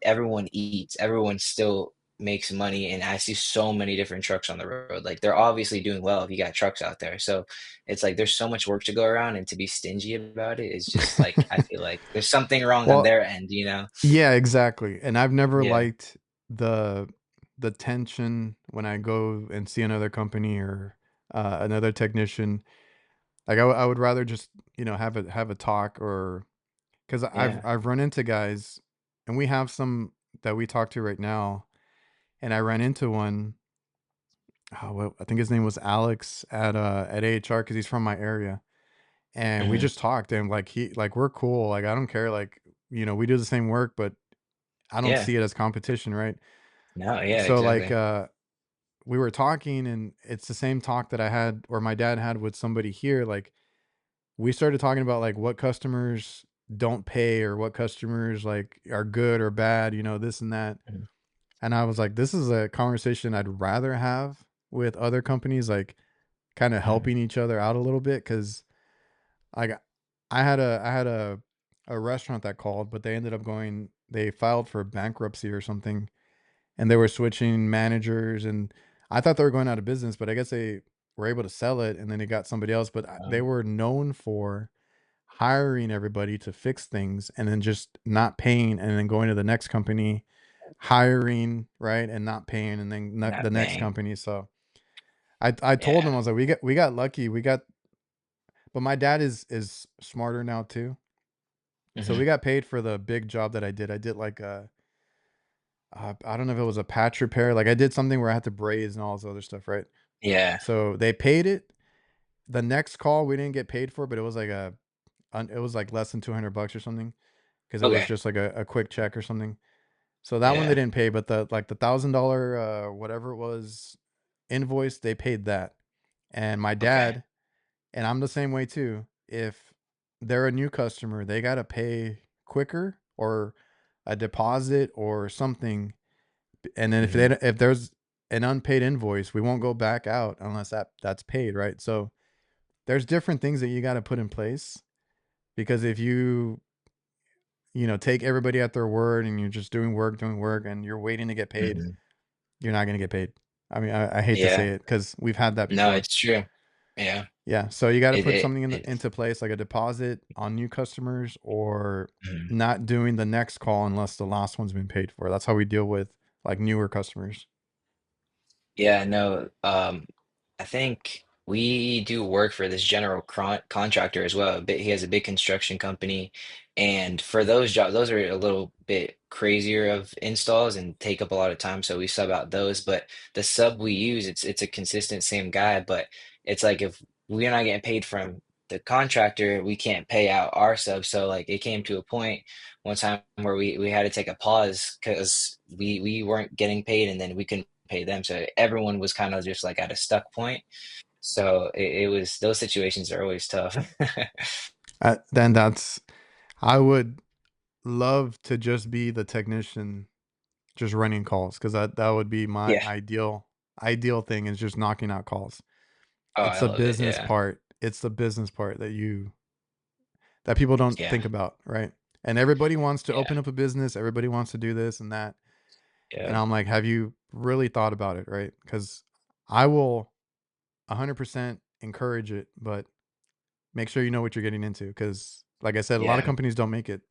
everyone eats, everyone still makes money, and I see so many different trucks on the road. Like they're obviously doing well if you got trucks out there. So it's like there's so much work to go around, and to be stingy about it is just like, I feel like there's something wrong on Well, their end. yeah, exactly. And I've never Yeah, liked the the tension when I go and see another company or another technician. Like I would rather just have a talk or because yeah. I've run into guys and we have some that we talk to right now, and I ran into one. Oh, well, I think his name was Alex at AHR because he's from my area, and we Hmm. just talked and like we're cool. Like I don't care. Like we do the same work, but I don't Yeah. see it as competition, right? No, yeah, So like exactly. we were talking and it's the same talk that I had or my dad had with somebody here. Like we started talking about like what customers don't pay or what customers like are good or bad, this and that. Mhm. And I was like, this is a conversation I'd rather have with other companies, like kind of Mhm. helping each other out a little bit. Cause like I had a restaurant that called, but they ended up they filed for bankruptcy or something and they were switching managers and I thought they were going out of business, but I guess they were able to sell it and then they got somebody else, but they Um, were known for hiring everybody to fix things and then just not paying and then going to the next company hiring, right, and not paying, and then the Not next paying. company. So I told him, Yeah. I was like, we got lucky, we got, but my dad is smarter now too. So we Hmm. got paid for the big job that I did. I did like a I don't know if it was a patch repair. Like I did something where I had to braze and all this other stuff, right? Yeah. So they paid it. The next call we didn't get paid for, but it was like it was like less than 200 bucks or something because it was Okay. just like a quick check or something. So that one they Yeah. didn't pay, but the like the $1,000 whatever it was invoice, they paid that. And my Okay. dad, and I'm the same way too. If they're a new customer, they gotta pay quicker or a deposit or something. And then Hmm. if there's an unpaid invoice, we won't go back out unless that's paid, right? So there's different things that you got to put in place because if you take everybody at their word and you're just doing work and you're waiting to get paid, Hmm. you're not going to get paid. I mean, I hate to Yeah. say it because we've had that No, before. it's true. Yeah. Yeah. So you got to It, put it, something it, into place like a deposit on new customers or mhm. not doing the next call unless the last one's been paid for. That's how we deal with like newer customers. Yeah, no, I think we do work for this general contractor as well. But he has a big construction company, and for those jobs, those are a little bit crazier of installs and take up a lot of time. So we sub out those. But the sub we use, it's a consistent same guy. But it's like if we're not getting paid from the contractor, we can't pay out our sub. So like it came to a point one time where we had to take a pause because we weren't getting paid, and then we couldn't pay them. So everyone was kind of just like at a stuck point. So it was those situations are always tough. Then I would love to just be the technician just running calls because that would be my Yeah. ideal thing is just knocking out calls. Oh, It's I the love it. business Yeah. part. It's the business part that people don't Yeah. think about, right? And everybody wants to Yeah. open up a business. Everybody wants to do this and that. And Yeah. I'm like, have you really thought about it, right? Because I will 100% encourage it, but make sure you know what you're getting into. Because, like I said, a lot of Yeah. companies don't make it.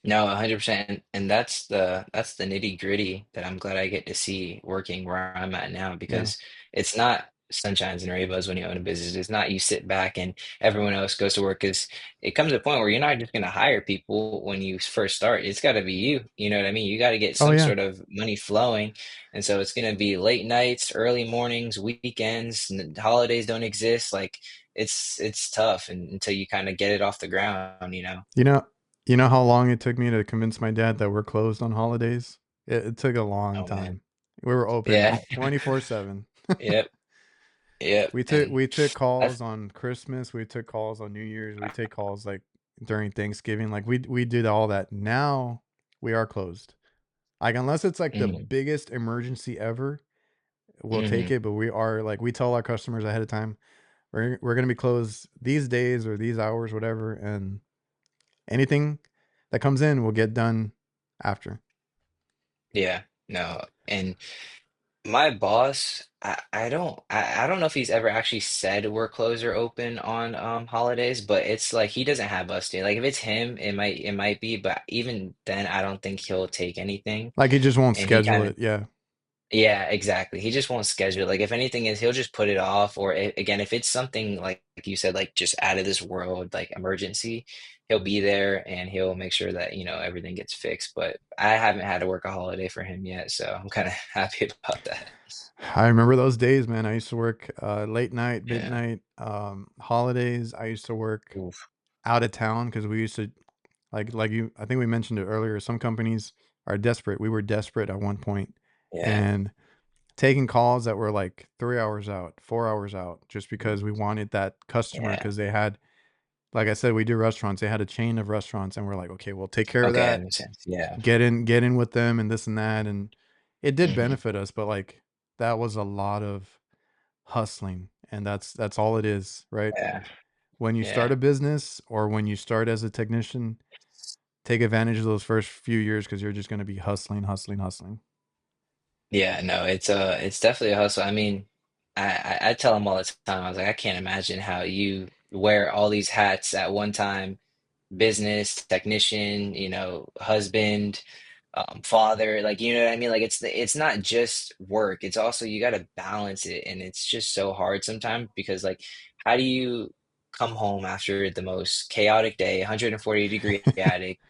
No, 100%. And that's the nitty-gritty that I'm glad I get to see working where I'm at now Yeah. because it's not sunshines and rainbows when you own a business. It's not you sit back and everyone else goes to work because it comes to a point where you're not just going to hire people when you first start. It's got to be you. You know what I mean? You got to get Oh some yeah. sort of money flowing. And so it's going to be late nights, early mornings, weekends, holidays don't exist. Like it's tough and, until you kind of get it off the ground, you know? You know, you know how long it took me to convince my dad that we're closed on holidays? It took a long Oh man. time. We were open Yeah. 24/7. Yep. Yep. And We took that's calls on Christmas, we took calls on New Year's, we take calls like during Thanksgiving. Like we did all that. Now we are closed. Like unless it's like the mm, biggest emergency ever, we'll take hmm. it, but we are like we tell our customers ahead of time, we're going to be closed these days or these hours whatever and anything that comes in will get done after. Yeah. No. And my boss, I don't know if he's ever actually said we're closed or open on holidays, but it's like he doesn't have us do. Like if it's him, it might be, but even then I don't think he'll take anything. Like he just won't And he schedule kind of it. Yeah. yeah, exactly. He just won't schedule it. Like if anything is, he'll just put it off. Or again, if it's something like you said, like just out of this world, like emergency, he'll be there and he'll make sure that, everything gets fixed. But I haven't had to work a holiday for him yet, so I'm kind of happy about that. I remember those days, man. I used to work late night, Yeah. midnight, holidays. I used to work Oof. out of town because we used to like you. I think we mentioned it earlier. Some companies are desperate. We were desperate at one point, Yeah. and taking calls that were like 3 hours out, 4 hours out, just because we wanted that customer Yeah. because they had, like I said, we do restaurants. They had a chain of restaurants, and we're like, okay, we'll take care of Okay, that that. makes sense. Yeah. Get in with them and this and that, and it did Hmm. benefit us, but like that was a lot of hustling, and that's all it is, right? Yeah. When you start Yeah. a business or when you start as a technician, take advantage of those first few years because you're just going to be hustling, hustling, hustling. Yeah, no, it's definitely a hustle. I mean, I tell them all the time, I was like, I can't imagine how you wear all these hats at one time, business, technician, husband. father, like, you know what I mean? Like it's not just work, it's also you got to balance it, and it's just so hard sometimes because like how do you come home after the most chaotic day, 140-degree attic,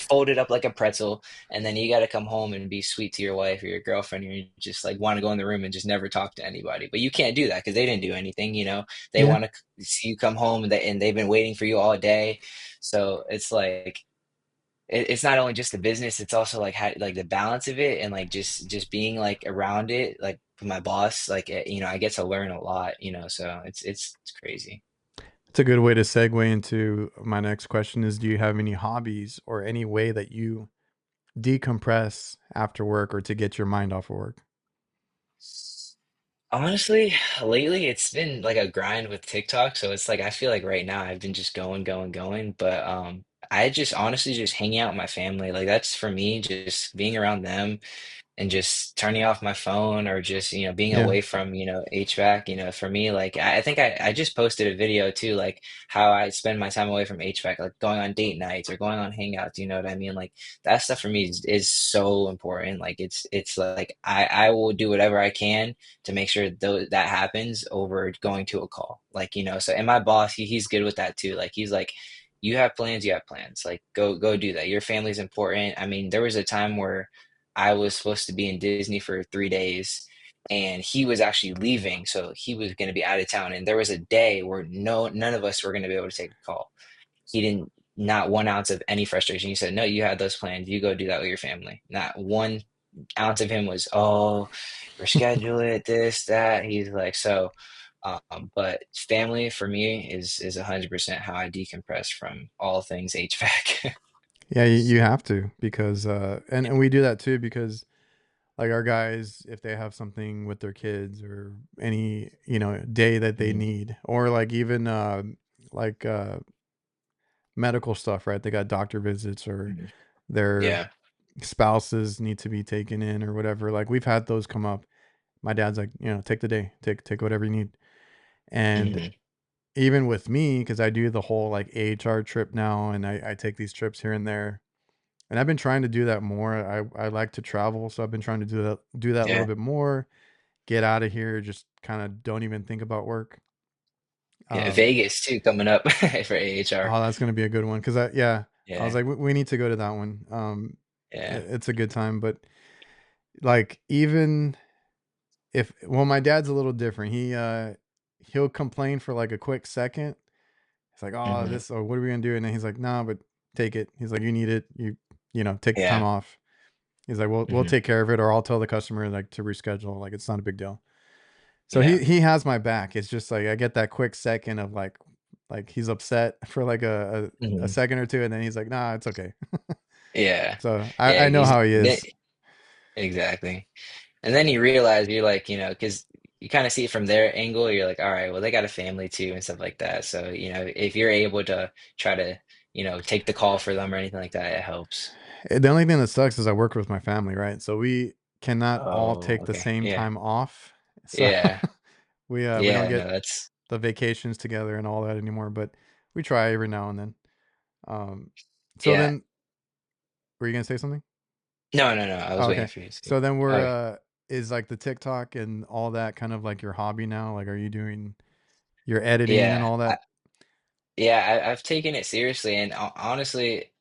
folded up like a pretzel, and then you got to come home and be sweet to your wife or your girlfriend, and you just like want to go in the room and just never talk to anybody, but you can't do that because they didn't do anything, you know. They Yeah. want to see you come home, and they've been waiting for you all day. So it's like it's not only just the business, it's also like how like the balance of it, and like just being like around it, like with my boss, like you know, I get to learn a lot, you know, so it's crazy. It's a good way to segue into my next question is, do you have any hobbies or any way that you decompress after work or to get your mind off of work? Honestly, lately it's been like a grind with TikTok, so it's like I feel like right now I've been just going, but I just honestly just hanging out with my family. Like that's for me, just being around them and just turning off my phone or just, you know, being Yeah. away from, you know, HVAC, you know, for me, like I think I just posted a video too, like how I spend my time away from HVAC, like going on date nights or going on hangouts, you know what I mean? Like that stuff for me is so important. Like it's like I will do whatever I can to make sure that happens over going to a call. Like, you know, so and my boss, he's good with that too. Like he's like, you have plans, you have plans. Like go do that. Your family's important. I mean, there was a time where I was supposed to be in Disney for 3 days, and he was actually leaving, so he was going to be out of town. And there was a day where none of us were going to be able to take a call. He didn't, not 1 ounce of any frustration. He said, "No, you had those plans. You go do that with your family." Not 1 ounce of him was, "Oh, reschedule it, this, that." He's like, so. But family for me is 100% how I decompress from all things HVAC. Yeah, you have to because and we do that too because like our guys, if they have something with their kids or any, day that they Mhm, need, or like even like medical stuff, right? They got doctor visits or mhm. their Yeah. spouses need to be taken in or whatever. Like we've had those come up. My dad's like, take the day, take whatever you need. And Hmm. even with me, because I do the whole like AHR trip now, and I take these trips here and there, and I've been trying to do that more. I like to travel, so I've been trying to do that a little Yeah. bit more. Get out of here, just kind of don't even think about work. Yeah, Um, Vegas too coming up for AHR. oh, that's gonna be a good one because I was Yeah, like, we need to go to that one. yeah. It's a good time, but like even if well, my dad's a little different. He'll complain for like a quick second. It's like, oh, Hmm. this, or what are we gonna do? And then he's like, nah, but take it. He's like, you need it. Take the time Yeah. off. He's like, we'll Hmm. take care of it, or I'll tell the customer like to reschedule. Like it's not a big deal. So Yeah. he has my back. It's just like I get that quick second of like he's upset for like a Hmm. second or two, and then he's like, nah, it's okay. Yeah. So Yeah. I know how he is. Exactly. And then you realize you're like, you know, because you kind of see it from their angle. You're like, all right, well, they got a family too and stuff like that. So, you know, if you're able to try to, you know, take the call for them or anything like that, it helps. The only thing that sucks is I work with my family, right? So we cannot all Oh, take the okay. same Yeah. time off. So Yeah. we don't Yeah. get No, that's, the vacations together and all that anymore, but we try every now and then. Um, so yeah. then, were you gonna say something? No, no, no. I Oh, was waiting okay. for you to say. So then we're Okay. is like the TikTok and all that kind of like your hobby now? Like, are you doing your editing and Yeah. all that? Yeah, I've taken it seriously, and honestly,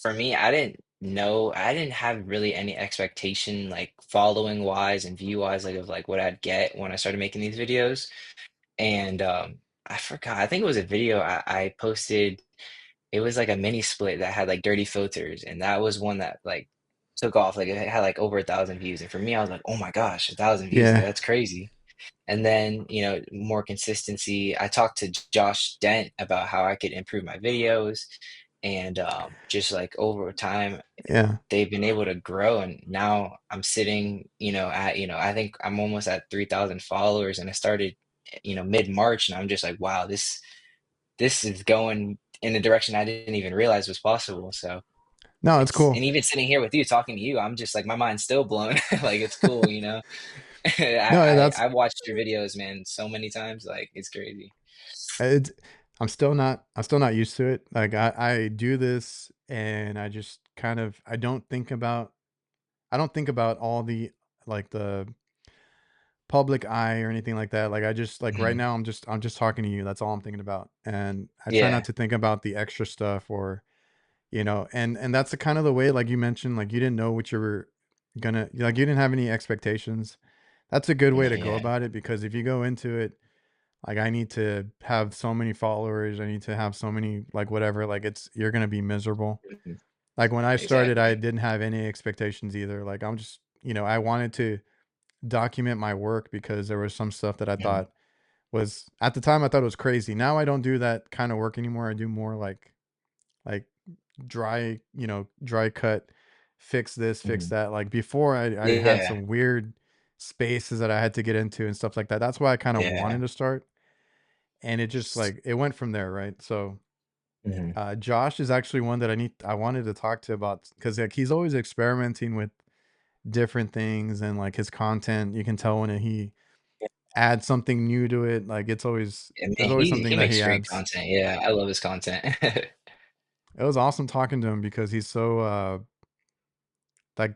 for me, I didn't know, I didn't have really any expectation, like following wise and view wise, like of like what I'd get when I started making these videos. And I forgot, I think it was a video I posted. It was like a mini split that had like dirty filters, and that was one that like took off. Like it had like over 1,000 views, and for me, I was like, oh my gosh, 1,000 views, like Yeah, that's crazy. And then, you know, more consistency. I talked to Josh Dent about how I could improve my videos. And just like over time, yeah, they've been able to grow. And now I'm sitting, you know, at, you know, I think I'm almost at 3,000 followers. And I started, you know, mid-March. And I'm just like, wow, this is going in a direction I didn't even realize was possible. So no, it's and cool. even sitting here with you, talking to you, I'm just like, my mind's still blown. Like, it's cool, you know? No, I watched your videos, man, so many times. Like it's crazy. it's I'm still not used to it. Like I do this and I just kind of I don't think about I don't think about all the like the public eye or anything like that. Like I just like right Hmm. now I'm just talking to you. That's all I'm thinking about. And I try not Yeah. to think about the extra stuff or and that's the kind of the way like you mentioned like you didn't know what you were gonna like you didn't have any expectations. That's a good way to go Yeah. about it because if you go into it like I need to have so many followers, I need to have so many like whatever, like you're gonna be miserable. Mhm. Like when I started, I Exactly. didn't have any expectations either. Like I'm just, I wanted to document my work because there was some stuff that I Hmm. thought was at the time I thought it was crazy. Now I don't do that kind of work anymore. I do more like dry cut, fix this, fix Hmm. that. Like before I had Yeah. some weird spaces that I had to get into and stuff like that. That's why I kind of Yeah. wanted to start. And it just like it went from there, right? So Hmm. Josh is actually one that I wanted to talk to about because like he's always experimenting with different things and like his content. You can tell when he adds something new to it. Like And there's man, always he something that makes he great adds. content. Yeah, I love his content. It was awesome talking to him because he's so like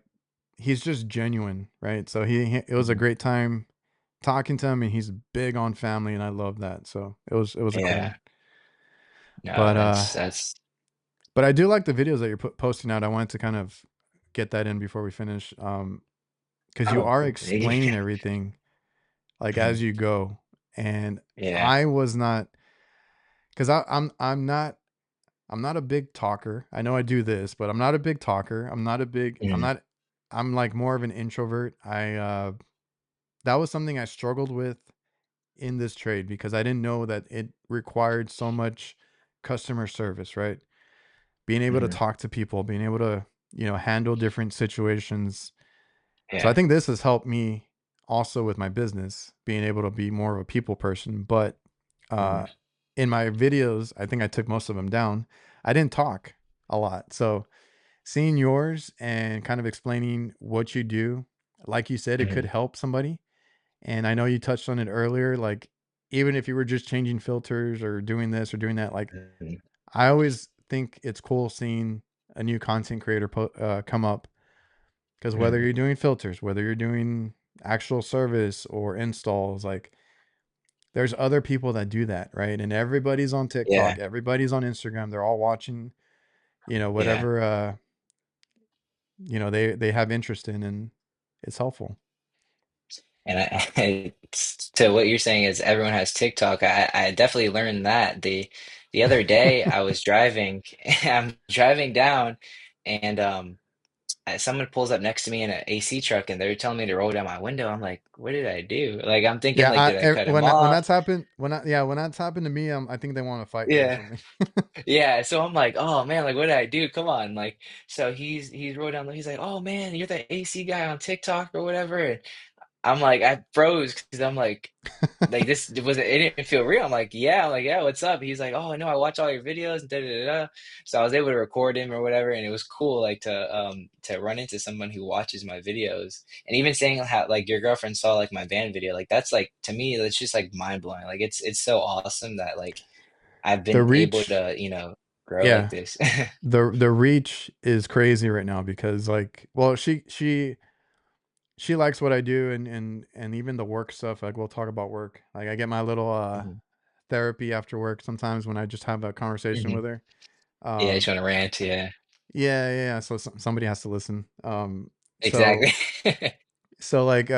he's just genuine, right? So it was a Mhm. great time talking to him and he's big on family and I love that. So it was a cool one. Yeah. No, But that's I do like the videos that you're posting out. I wanted to kind of get that in before we finish. Because you oh, are cool. Thank you. explaining everything like Mhm. as you go. And Yeah. I was not because I'm not a big talker. I know I do this, but I'm not a big talker. Mhm. I'm like more of an introvert. That was something I struggled with in this trade because I didn't know that it required so much customer service, right? Being able to Mhm. talk to people, being able to, handle different situations. So I Yeah. think this has helped me also with my business, being able to be more of a people person. But Mhm. uh, in my videos, I think I took most of them down. I didn't talk a lot. So seeing yours and kind of explaining what you do, like you said, it could Mhm. help somebody. And I know you touched on it earlier. Like, even if you were just changing filters or doing this or doing that, like, Mhm. I always think it's cool seeing a new content creator come up because whether Mhm. you're doing filters, whether you're doing actual service or installs, like there's other people that do that, right? And everybody's on Yeah. TikTok, everybody's on Instagram, they're all watching, Yeah. whatever they have interest in and it's helpful. And to what you're saying is everyone has TikTok. I definitely learned that the other day I was driving, I'm driving down, and someone pulls up next to me in an AC truck, and they're telling me to roll down my window. I'm like, what did I do? Like I'm thinking, Yeah, like, did I cut him when off? that's happened, when that's happened to me, I think they want to fight me or Yeah. something. Yeah, so I'm like, "Oh, man, like, what did I do? Come on." Like, so he's rolled down, he's like, "Oh, man, you're the AC guy on TikTok or whatever." And I'm like, I froze because I'm like this it didn't feel real. I'm like, "Yeah." I'm like, "Yeah, what's up?" He's like, "Oh, no, I watch all your videos and da da da." Da." So I was able to record him or whatever, and it was cool like to run into someone who watches my videos. And even saying how like your girlfriend saw like my van video, like that's like to me, that's just like mind-blowing. Like it's so awesome that like I've The been able reach, to, grow like yeah, this. the reach is crazy right now because like, well, she likes what I do and even the work stuff. Like we'll talk about work. Like I get my little Mhm. therapy after work sometimes when I just have a conversation Mhm. with her. Yeah, he's Um, trying to rant, yeah. yeah, yeah, yeah. So somebody has to listen. Exactly. So like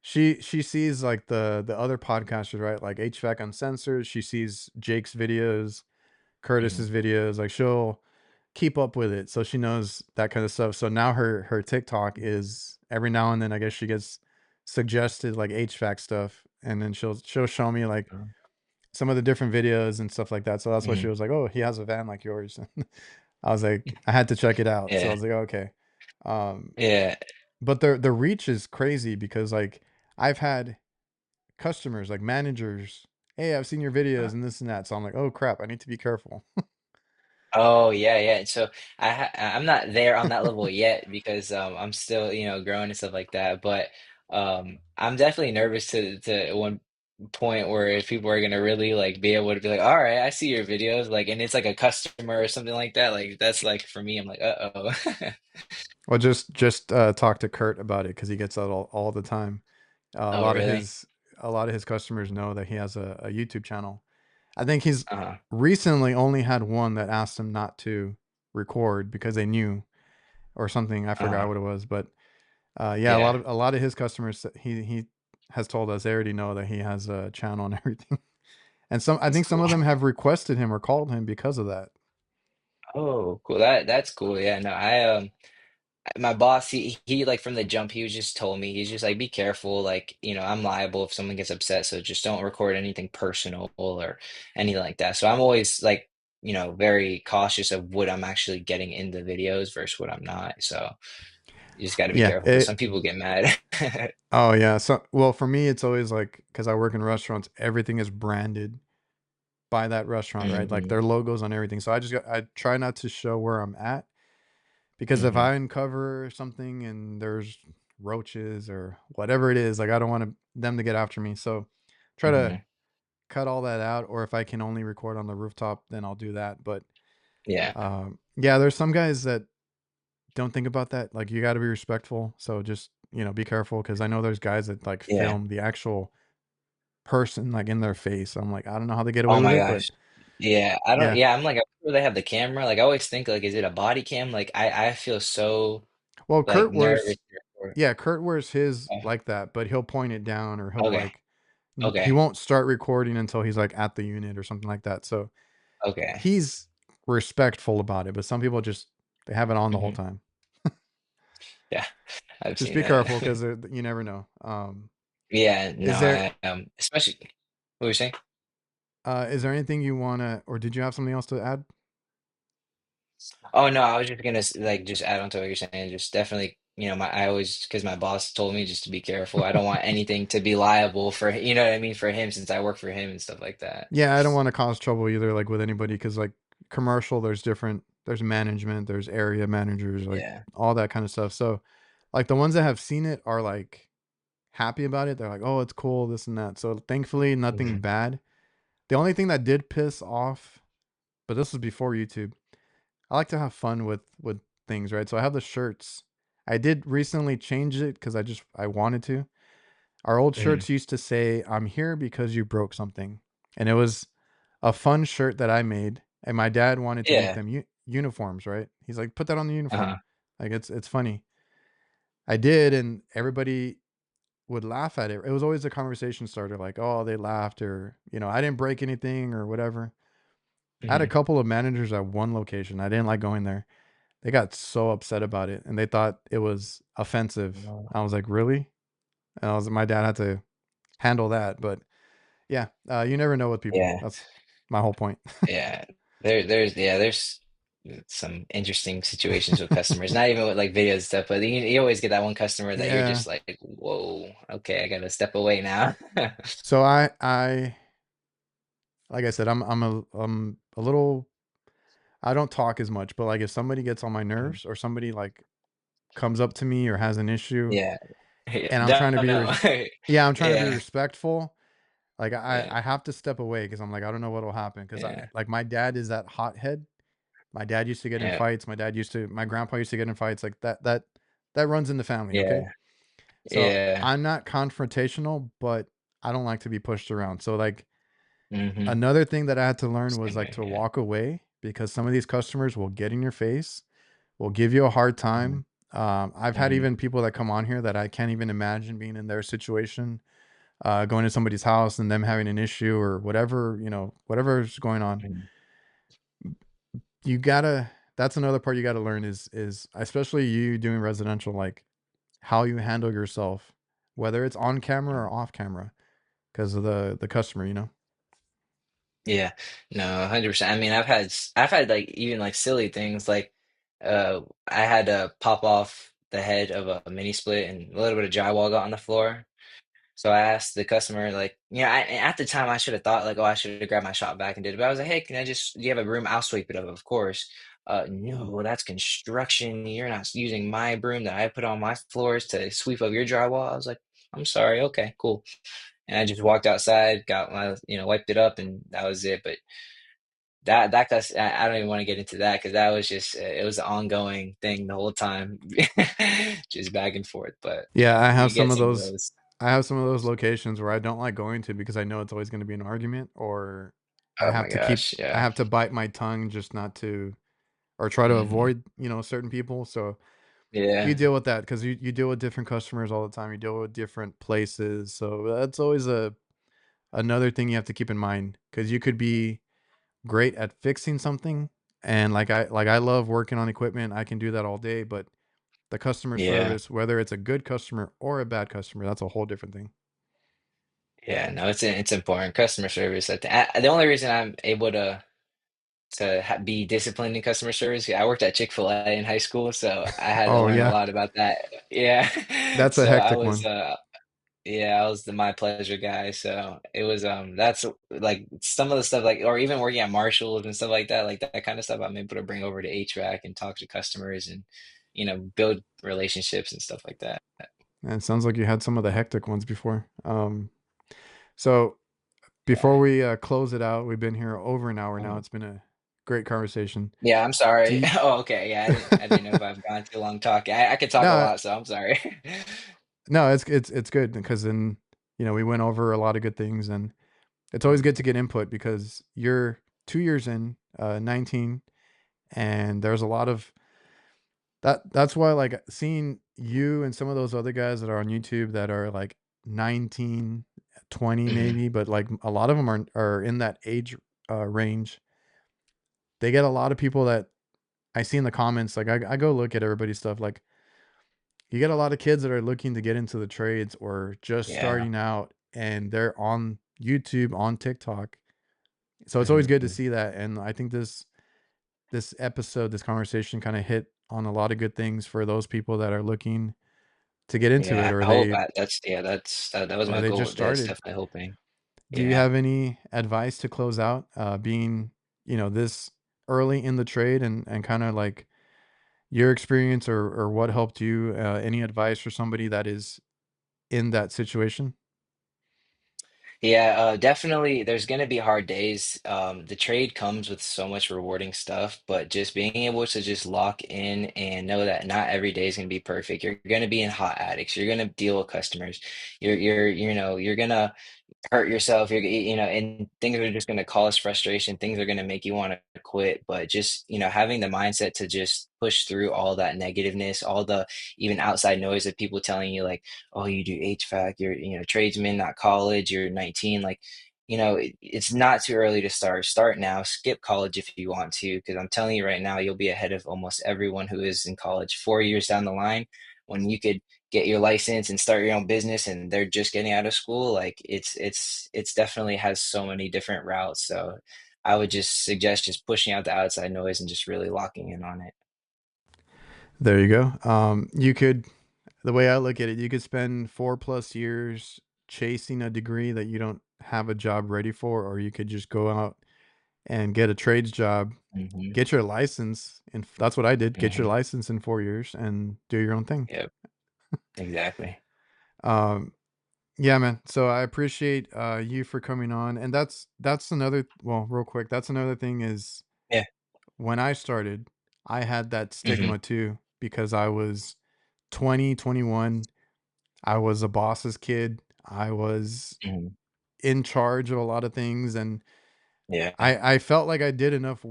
she sees like the other podcasters, right? Like HVAC Uncensored. She sees Jake's videos, Mhm. Curtis's videos. Like she'll keep up with it, so she knows that kind of stuff. So now her TikTok is every now and then. I guess she gets suggested like HVAC stuff, and then she'll show me like Mhm. some of the different videos and stuff like that. So that's why she Mhm. was like, "Oh, he has a van like yours." I was like, I had to check it out. So I Yeah. was like, okay. Um, Yeah. but the reach is crazy because like I've had customers like managers, hey, I've seen your videos and this and that. So I'm like, oh crap, I need to be careful. Oh, yeah, yeah. So I'm not there on that level yet because I'm still, growing and stuff like that. But I'm definitely nervous to one point where if people are gonna really like be able to be like, all right, I see your videos, like, and it's like a customer or something like that. Like that's like for me, I'm like, uh-oh. Well, just talk to Kurt about it because he gets that all the time. A Oh, lot of really? his customers know that he has a YouTube channel. I think he's Uh-huh. recently only had one that asked him not to record because they knew or something. I forgot Uh-huh. what it was, but yeah, Yeah. a lot of his customers he has told us they already know that he has a channel and everything. And some I That's think some cool. of them have requested him or called him because of that. Oh, cool. That's cool. Yeah, no, my boss, he like from the jump, he was just told me, he's just like, be careful, like, I'm liable if someone gets upset, so just don't record anything personal or anything like that. So I'm always like, very cautious of what I'm actually getting in the videos versus what I'm not. So you just got to be Yeah. careful because some people get mad. Oh yeah. So well, for me, it's always like because I work in restaurants, everything is branded by that restaurant, right? Like Hmm. their logos on everything. So I try not to show where I'm at because if Hmm. I uncover something and there's roaches or whatever it is, like I don't want them to get after me. So try to Hmm. cut all that out. Or if I can only record on the rooftop, then I'll do that. But Yeah. yeah, there's some guys that don't think about that. Like you got to be respectful. So just be careful because I know there's guys that like Yeah. film the actual person like in their face. I'm like, I don't know how they get away Oh with my it, but gosh. Yeah. I don't, yeah. yeah, I'm like, where they have the camera. Like, I always think, like, is it a body cam? Like, I feel so, Well, like, Kurt nervous. wears yeah, Kurt wears his Oh, like that, but he'll point it down or he'll okay. like he Okay. won't start recording until he's like at the unit or something like that. So Okay. he's respectful about it, but some people just they have it on the whole Hmm. time. Yeah, I've Just seen be careful that. because you never know. Yeah, no, Is there especially what were you saying? is there anything you wanna or did you have something else to add? Oh no, I was just gonna like just add on to what you're saying. Just definitely, I always because my boss told me just to be careful. I don't want anything to be liable for, you know what I mean, for him since I work for him and stuff like that. Yeah, I don't want to cause trouble either, like with anybody, because like commercial, there's management, there's area managers, like Yeah. all that kind of stuff. So, like the ones that have seen it are like happy about it. They're like, oh, it's cool, this and that. So, thankfully, nothing Hmm. bad. The only thing that did piss off, but this was before YouTube. I like to have fun with things, right? So I have the shirts. I did recently change it because I wanted to. Our old Hmm. shirts used to say, "I'm here because you broke something," and it was a fun shirt that I made, and my dad wanted to make Yeah. them uniforms, right? He's like, "Put that on the Uh-huh. uniform." Like it's funny. I did, and everybody would laugh at it. It was always a conversation starter, like, "Oh, they laughed," or I didn't break anything or whatever. I had a Hmm. couple of managers at one location. I didn't like going there. They got so upset about it, and they thought it was offensive. I was like, "Really?" And my dad had to handle that, but yeah, you never know with people. Yeah. That's my whole point. Yeah. There's some interesting situations with customers. Not even with like videos and stuff, but you always get that one customer that you're Yeah. just like, whoa, okay, I gotta step away now. So I like I said, I'm a little I don't talk as much, but like if somebody gets on my Mhm. nerves or somebody like comes up to me or has an issue Yeah. Yeah. and I'm trying to Don't be know. yeah, I'm trying to be Yeah. respectful. Like Yeah. I have to step away because I'm like I don't know what'll happen because I Yeah. like my dad is that hothead. My dad used to get in Yeah. fights. My grandpa used to get in fights like that runs in the family, okay? Yeah. So Yeah. I'm not confrontational, but I don't like to be pushed around. So like Hmm. another thing that I had to learn was Same like way. to Yeah. walk away because some of these customers will get in your face, will give you a hard Hmm. time. I've had Hmm. even people that come on here that I can't even imagine being in their situation, going to somebody's house and them having an issue or whatever, whatever's going on. Hmm. You gotta, that's another part you gotta learn is especially you doing residential, like how you handle yourself, whether it's on camera or off camera, because of the customer, Yeah. No, 100%. I mean, I've had like even like silly things like I had to pop off the head of a mini split and a little bit of drywall got on the floor. So I asked the customer, like, at the time I should have thought like, oh, I should have grabbed my shop back and did it. But I was like, hey, do you have a broom? I'll sweep it up, of course. No, that's construction. You're not using my broom that I put on my floors to sweep up your drywall. I was like, I'm sorry. Okay, cool. And I just walked outside, got my, wiped it up, and that was it. But I don't even want to get into that because that was just it was an ongoing thing the whole time, just back and forth. But Yeah, you get some of those. I have some of those locations where I don't like going to because I know it's always going to be an argument, or Oh my gosh, I yeah, have to bite my tongue just not to, or try to hmm avoid, certain people. So you yeah, deal with that because you deal with different customers all the time. You deal with different places. So that's always another thing you have to keep in mind, because you could be great at fixing something, and like I love working on equipment. I can do that all day, but the customer yeah, service, whether it's a good customer or a bad customer, that's a whole different thing. yeah. No, it's important. Customer service. The only reason I'm able be disciplined in customer service. I worked at Chick-fil-A in high school, so I had to Oh learn a yeah, lot about that. Yeah. that's a So I hectic was one. yeah, I was the my pleasure guy. So it was that's like some of the stuff like or even working at Marshalls and stuff like that kind of stuff I'm able to bring over to HVAC and talk to customers and build relationships and stuff like that. And it sounds like you had some of the hectic ones before. So Yeah. before we close it out, we've been here over an hour now. Mhm. It's been a great conversation. Yeah, I'm Do sorry. you, Oh, okay. Yeah, I didn't know if I've gone too long talking. I could talk a no, lot, so I'm sorry. no, it's good because then we went over a lot of good things, and it's always good to get input because you're 2 years in, 19, and there's a lot of that's why, like, seeing you and some of those other guys that are on YouTube that are like 19, 20 Mhm. maybe, but like a lot of them are in that age range. They get a lot of people that I see in the comments. Like I go look at everybody's stuff. Like you get a lot of kids that are looking to get into the trades or just Yeah. starting out, and they're on YouTube, on TikTok. So it's always good to Mhm. see that. And I think this episode, this conversation kind of hit on a lot of good things for those people that are looking to get into it, Yeah, I hope that's yeah, that was or my they goal. just That's started. definitely hoping. Do you Yeah. have any advice to close out, being, this early in the trade, and kind of like your experience, or what helped you? Any advice for somebody that is in that situation? Yeah, definitely there's gonna be hard days. The trade comes with so much rewarding stuff, but just being able to just lock in and know that not every day is gonna be perfect. You're gonna be in hot attics. You're gonna deal with customers. You're gonna hurt yourself. And things are just going to cause frustration. Things are going to make you want to quit. But just, having the mindset to just push through all that negativeness, all the even outside noise of people telling you, like, oh, you do HVAC, you're, tradesman, not college, you're 19. Like, it's not too early to start. Start now. Skip college if you want to, because I'm telling you right now, you'll be ahead of almost everyone who is in college 4 years down the line when you could get your license and start your own business and they're just getting out of school. Like it's definitely has so many different routes, so I would just suggest just pushing out the outside noise and just really locking in on it. There you go. You could, the way I look at it, you could spend 4+ years chasing a degree that you don't have a job ready for, or you could just go out and get a trades job, Hmm. get your license, and that's what I did. Get your Hmm. license in 4 years and do your own thing. Yep, exactly. Um, yeah, man. So I appreciate you for coming on, and that's another. Well, real quick, that's another thing is Yeah. when I started, I had that Hmm. stigma too because I was 20, 21. I was a boss's kid. I was Hmm. in charge of a lot of things, and Yeah. I felt like I did enough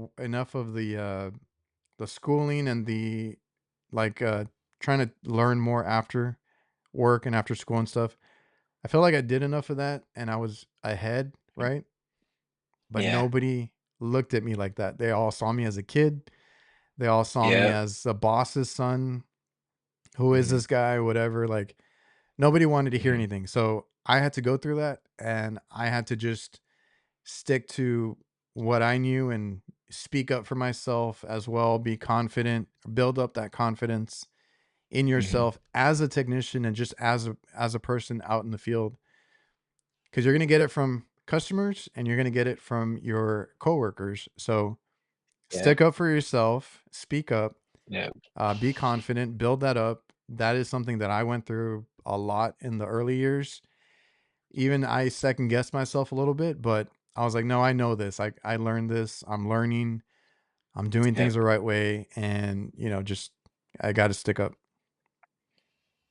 of the schooling and the like trying to learn more after work and after school and stuff. I felt like I did enough of that and I was ahead, right? But Yeah. nobody looked at me like that. They all saw me as a kid. They all saw me Yep. as a boss's son. Who is Hmm. this guy? Whatever. Like nobody wanted to hear Hmm. anything. So I had to go through that, and I had to just stick to what I knew and speak up for myself as well, be confident, build up that confidence in Hmm. yourself as a technician and just as a person out in the field, because you're going to get it from customers and you're going to get it from your coworkers. So Yep. stick up for yourself, speak up, Yep. be confident, build that up. That is something that I went through a lot in the early years. Even I second guessed myself a little bit, but I was like, no, I know this. I learned this. I'm learning. I'm doing things Yep. the right way, and just I got to stick up.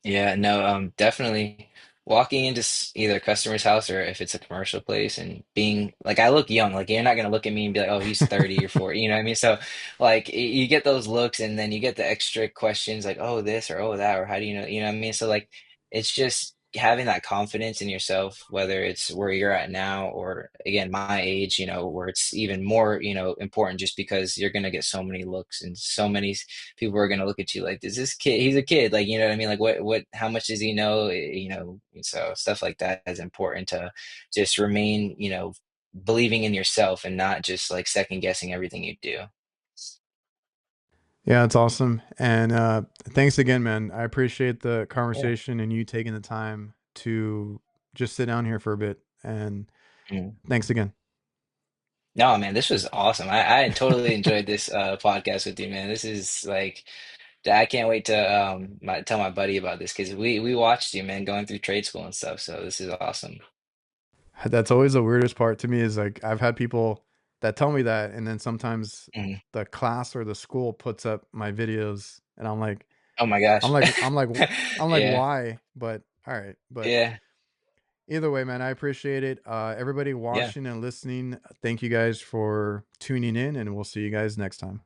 Yeah, no, definitely walking into either a customer's house or if it's a commercial place and being like, I look young, like you're not gonna look at me and be like, oh, he's 30 or 40, you know what I mean? So like you get those looks and then you get the extra questions like, oh, this or oh, that, or how do you know what I mean? So like it's just having that confidence in yourself, whether it's where you're at now or again, my age, where it's even more, important just because you're gonna get so many looks and so many people are going to look at you like, does this kid, he's a kid, like, you know what I mean? Like, how much does he know? So stuff like that is important to just remain, believing in yourself and not just like second guessing everything you do. Yeah, it's awesome. And thanks again, man. I appreciate the Yeah. conversation and you taking the time to just sit down here for a bit. And Mm. thanks again. No, man, this was awesome. I totally enjoyed this podcast with you, man. This is like, I can't wait to tell my buddy about this because we watched you, man, going through trade school and stuff. So this is awesome. That's always the weirdest part to me is like I've had people that tell me that, and then sometimes Mhm. the class or the school puts up my videos, and Oh my I'm gosh. like, I'm like, I'm like, Yeah. why? But all right. But Yeah. either way, man, I appreciate it. Everybody Yeah. watching and listening, thank you guys for tuning in, and we'll see you guys next time.